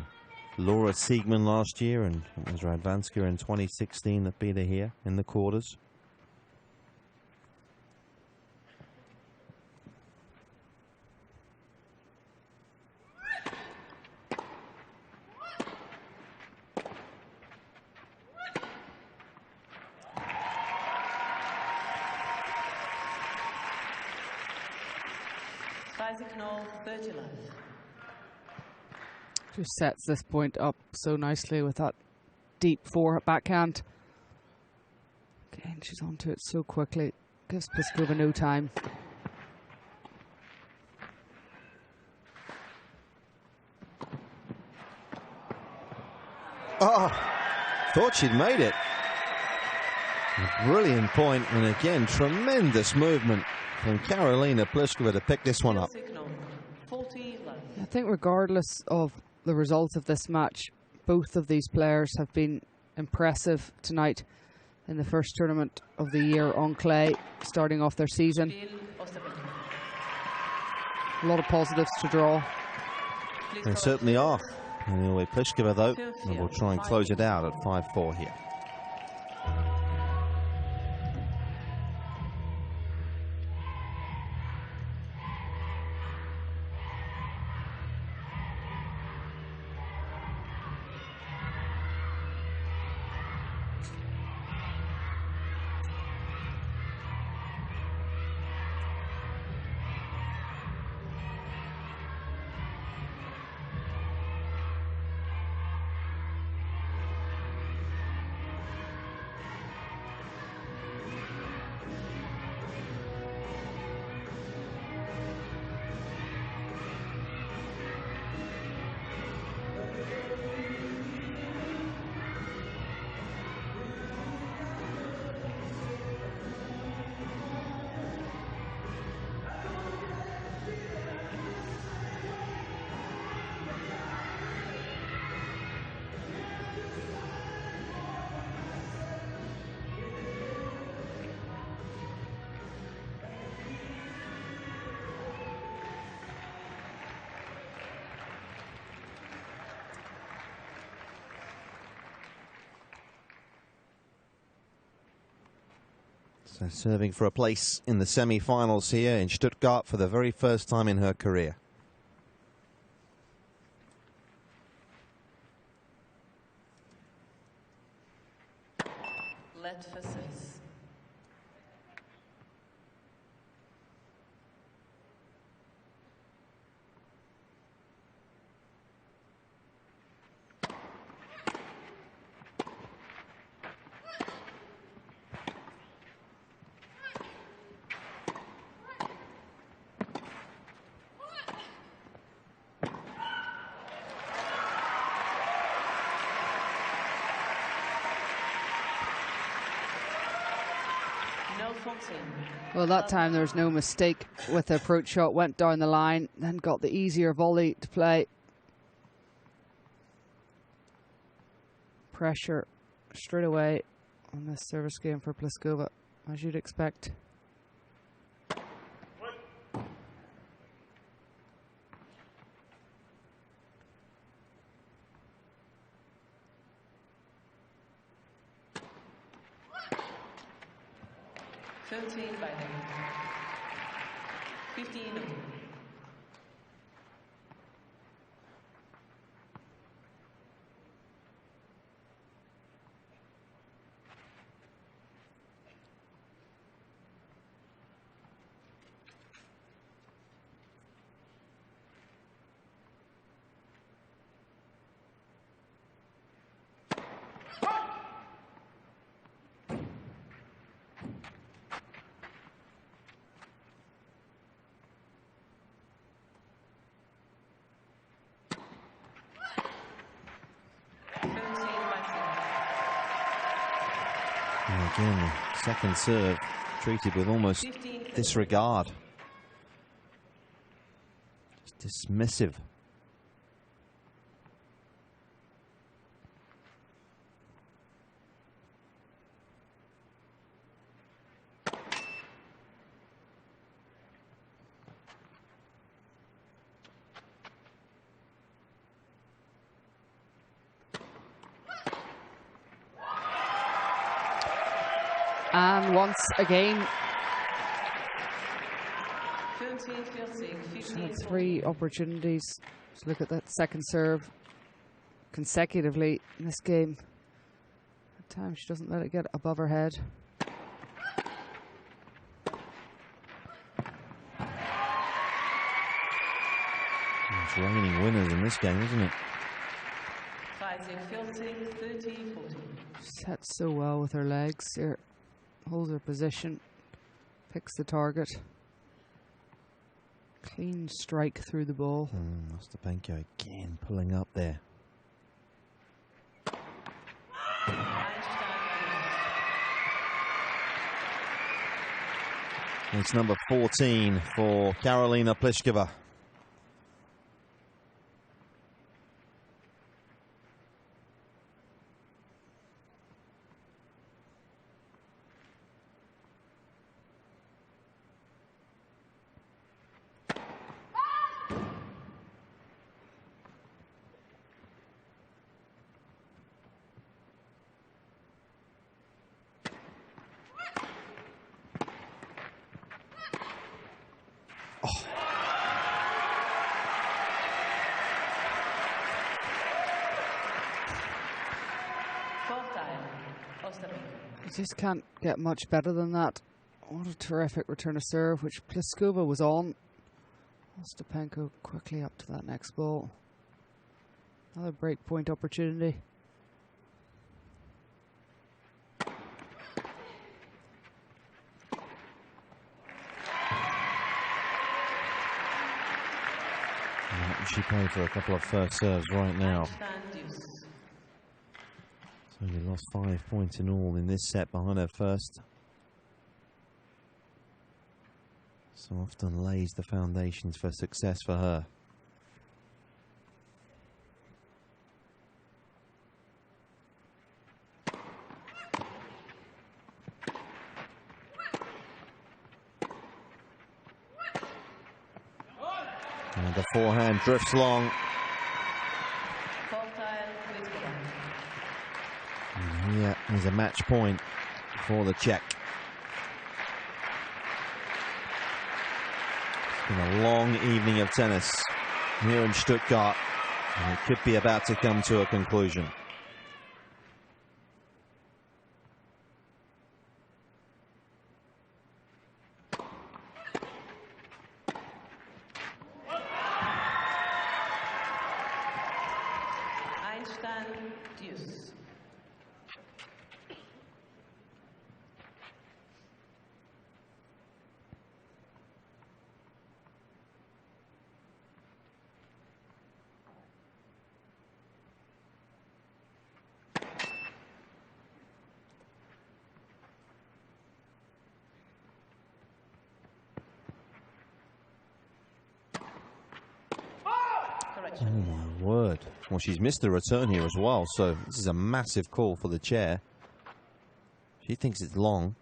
Laura Siegman last year, and it was Radvanska in 2016 that beat her here in the quarters. Just sets this point up so nicely with that deep backhand. Again, she's onto it so quickly. Gives Pliskova no time. Oh, thought she'd made it. A brilliant point, and again, tremendous movement from Karolina Pliskova to pick this one up. I think regardless of the result of this match, both of these players have been impressive tonight in the first tournament of the year on clay, starting off their season. A lot of positives to draw. They certainly are. Anyway, Pliskova, though, and we'll try and close it out at 5-4 here. So serving for a place in the semi-finals here in Stuttgart for the very first time in her career. Let for 6. Well, that time there was no mistake with the approach shot, went down the line, then got the easier volley to play. Pressure straight away on this service game for Pliskova, as you'd expect. By them. 15. Again, second serve treated with almost disregard. Just dismissive. And once again, 3 opportunities to look at that second serve consecutively in this game. At times she doesn't let it get above her head. It's raining winners in this game, isn't it? Sets so well with her legs here. Holds her position, picks the target. Clean strike through the ball. Ostapenko again pulling up there. It's number 14 for Karolina Pliskova. You just can't get much better than that. What a terrific return of serve, which Pliskova was on. Ostapenko quickly up to that next ball. Another break point opportunity. She played for a couple of first serves right now. So she lost 5 points in all in this set behind her first. So often lays the foundations for success for her. And the forehand drifts long. And here is a match point for the Czech. Been a long evening of tennis here in Stuttgart, and it could be about to come to a conclusion. Deuce. Oh my word. Well, she's missed the return here as well, so this is a massive call for the chair. She thinks it's long.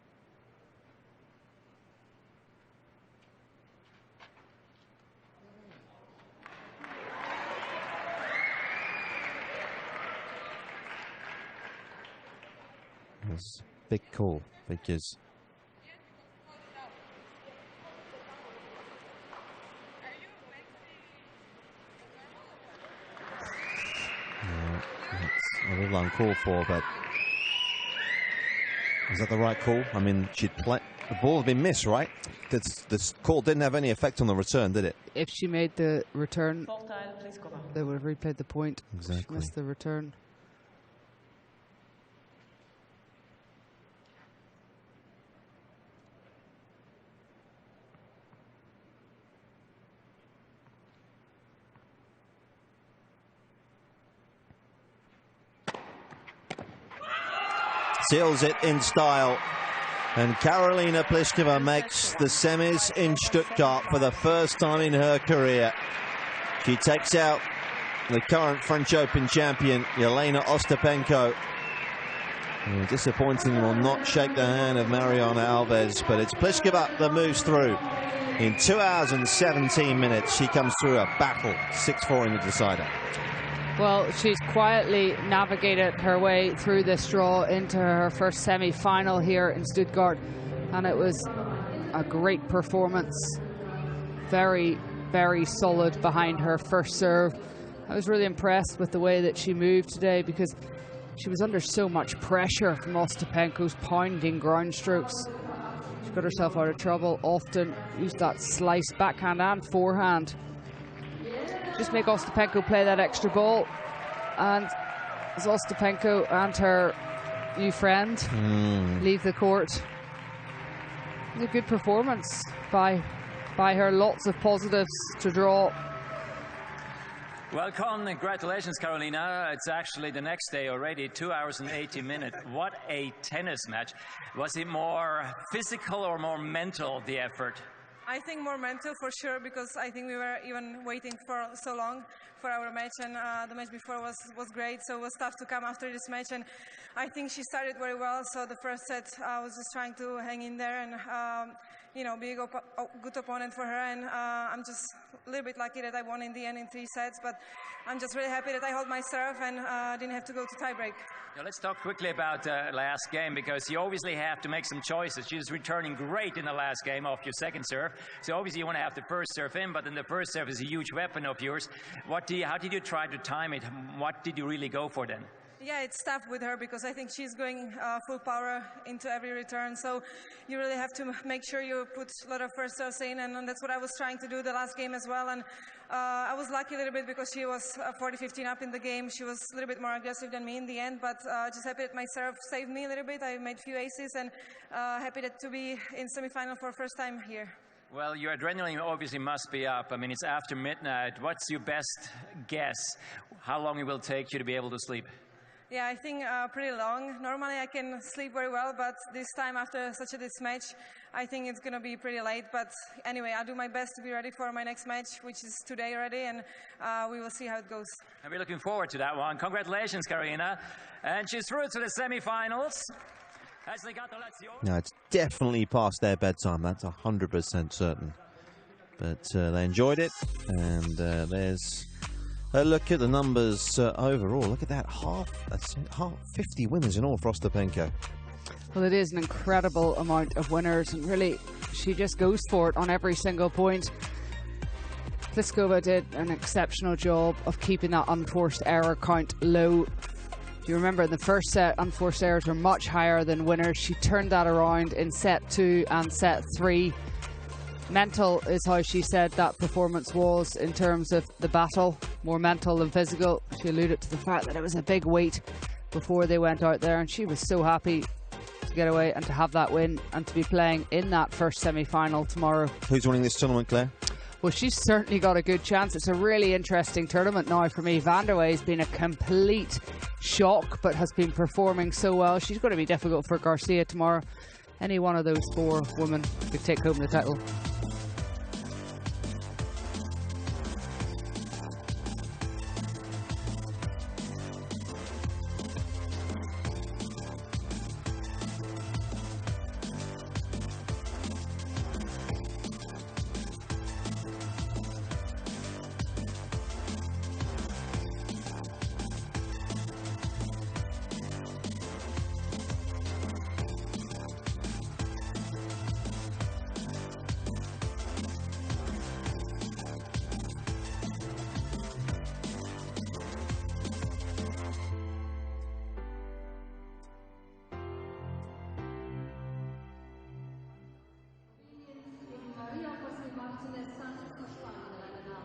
It's a big call because it's a little uncalled for, but is that the right call? I mean, she'd play. The ball had been missed, right? This call didn't have any effect on the return, did it? If she made the return, Karolina Pliskova. they would have replayed the point. Exactly. She missed the return. Seals it in style. And Karolina Pliskova makes the semis in Stuttgart for the first time in her career. She takes out the current French Open champion, Jelena Ostapenko. Disappointing will not shake the hand of Mariana Alves, but it's Pliskova that moves through. In 2 hours and 17 minutes, she comes through a battle, 6-4 in the decider. Well, she's quietly navigated her way through this draw into her first semi-final here in Stuttgart, and it was a great performance. Very, very solid behind her first serve. I was really impressed with the way that she moved today because she was under so much pressure from Ostapenko's pounding ground strokes. She got herself out of trouble often, used that slice backhand and forehand. Just make Ostapenko play that extra ball, and as Ostapenko and her new friend leave the court, it was a good performance by her. Lots of positives to draw. Well, congratulations, Karolina. It's actually the next day already, 2 hours and 80 minutes. What a tennis match. Was it more physical or more mental, the effort? I think more mental for sure, because I think we were even waiting for so long for our match, and the match before was great, so it was tough to come after this match, and I think she started very well. So the first set I was just trying to hang in there and you know, be a good opponent for her, and I'm just a little bit lucky that I won in the end in 3 sets, but I'm just really happy that I held my serve and didn't have to go to tiebreak. Now let's talk quickly about last game, because you obviously have to make some choices. She's returning great in the last game off your second serve, so obviously you want to have the first serve in, but then the first serve is a huge weapon of yours. How did you try to time it? What did you really go for then? Yeah, it's tough with her because I think she's going full power into every return. So you really have to make sure you put a lot of first serves in, and that's what I was trying to do the last game as well. And I was lucky a little bit because she was 40-15 up in the game. She was a little bit more aggressive than me in the end, but just happy that my serve saved me a little bit. I made a few aces, and happy to be in semi-final for the first time here. Well, your adrenaline obviously must be up. I mean, it's after midnight. What's your best guess how long it will take you to be able to sleep? Yeah, I think pretty long. Normally I can sleep very well, but this time after such a this match, I think it's going to be pretty late. But anyway, I'll do my best to be ready for my next match, which is today already, and we will see how it goes. And we're looking forward to that one. Congratulations, Karolina. And she's through to the semi-finals. No, it's definitely past their bedtime. That's 100% certain. But they enjoyed it, and there's a look at the numbers overall. Look at that, that's half 50 winners in all for Ostapenko. Well, it is an incredible amount of winners, and really she just goes for it on every single point. Pliskova did an exceptional job of keeping that unforced error count low. If you remember, in the first set, unforced errors were much higher than winners. She turned that around in set 2 and set 3. Mental is how she said that performance was in terms of the battle, more mental than physical. She alluded to the fact that it was a big weight before they went out there, and she was so happy to get away and to have that win and to be playing in that first semi-final tomorrow. Who's winning this tournament, Claire? Well, she's certainly got a good chance. It's a really interesting tournament now for me. Van der Wey's been a complete shock, but has been performing so well. She's going to be difficult for Garcia tomorrow. Any one of those 4 women could take home the title.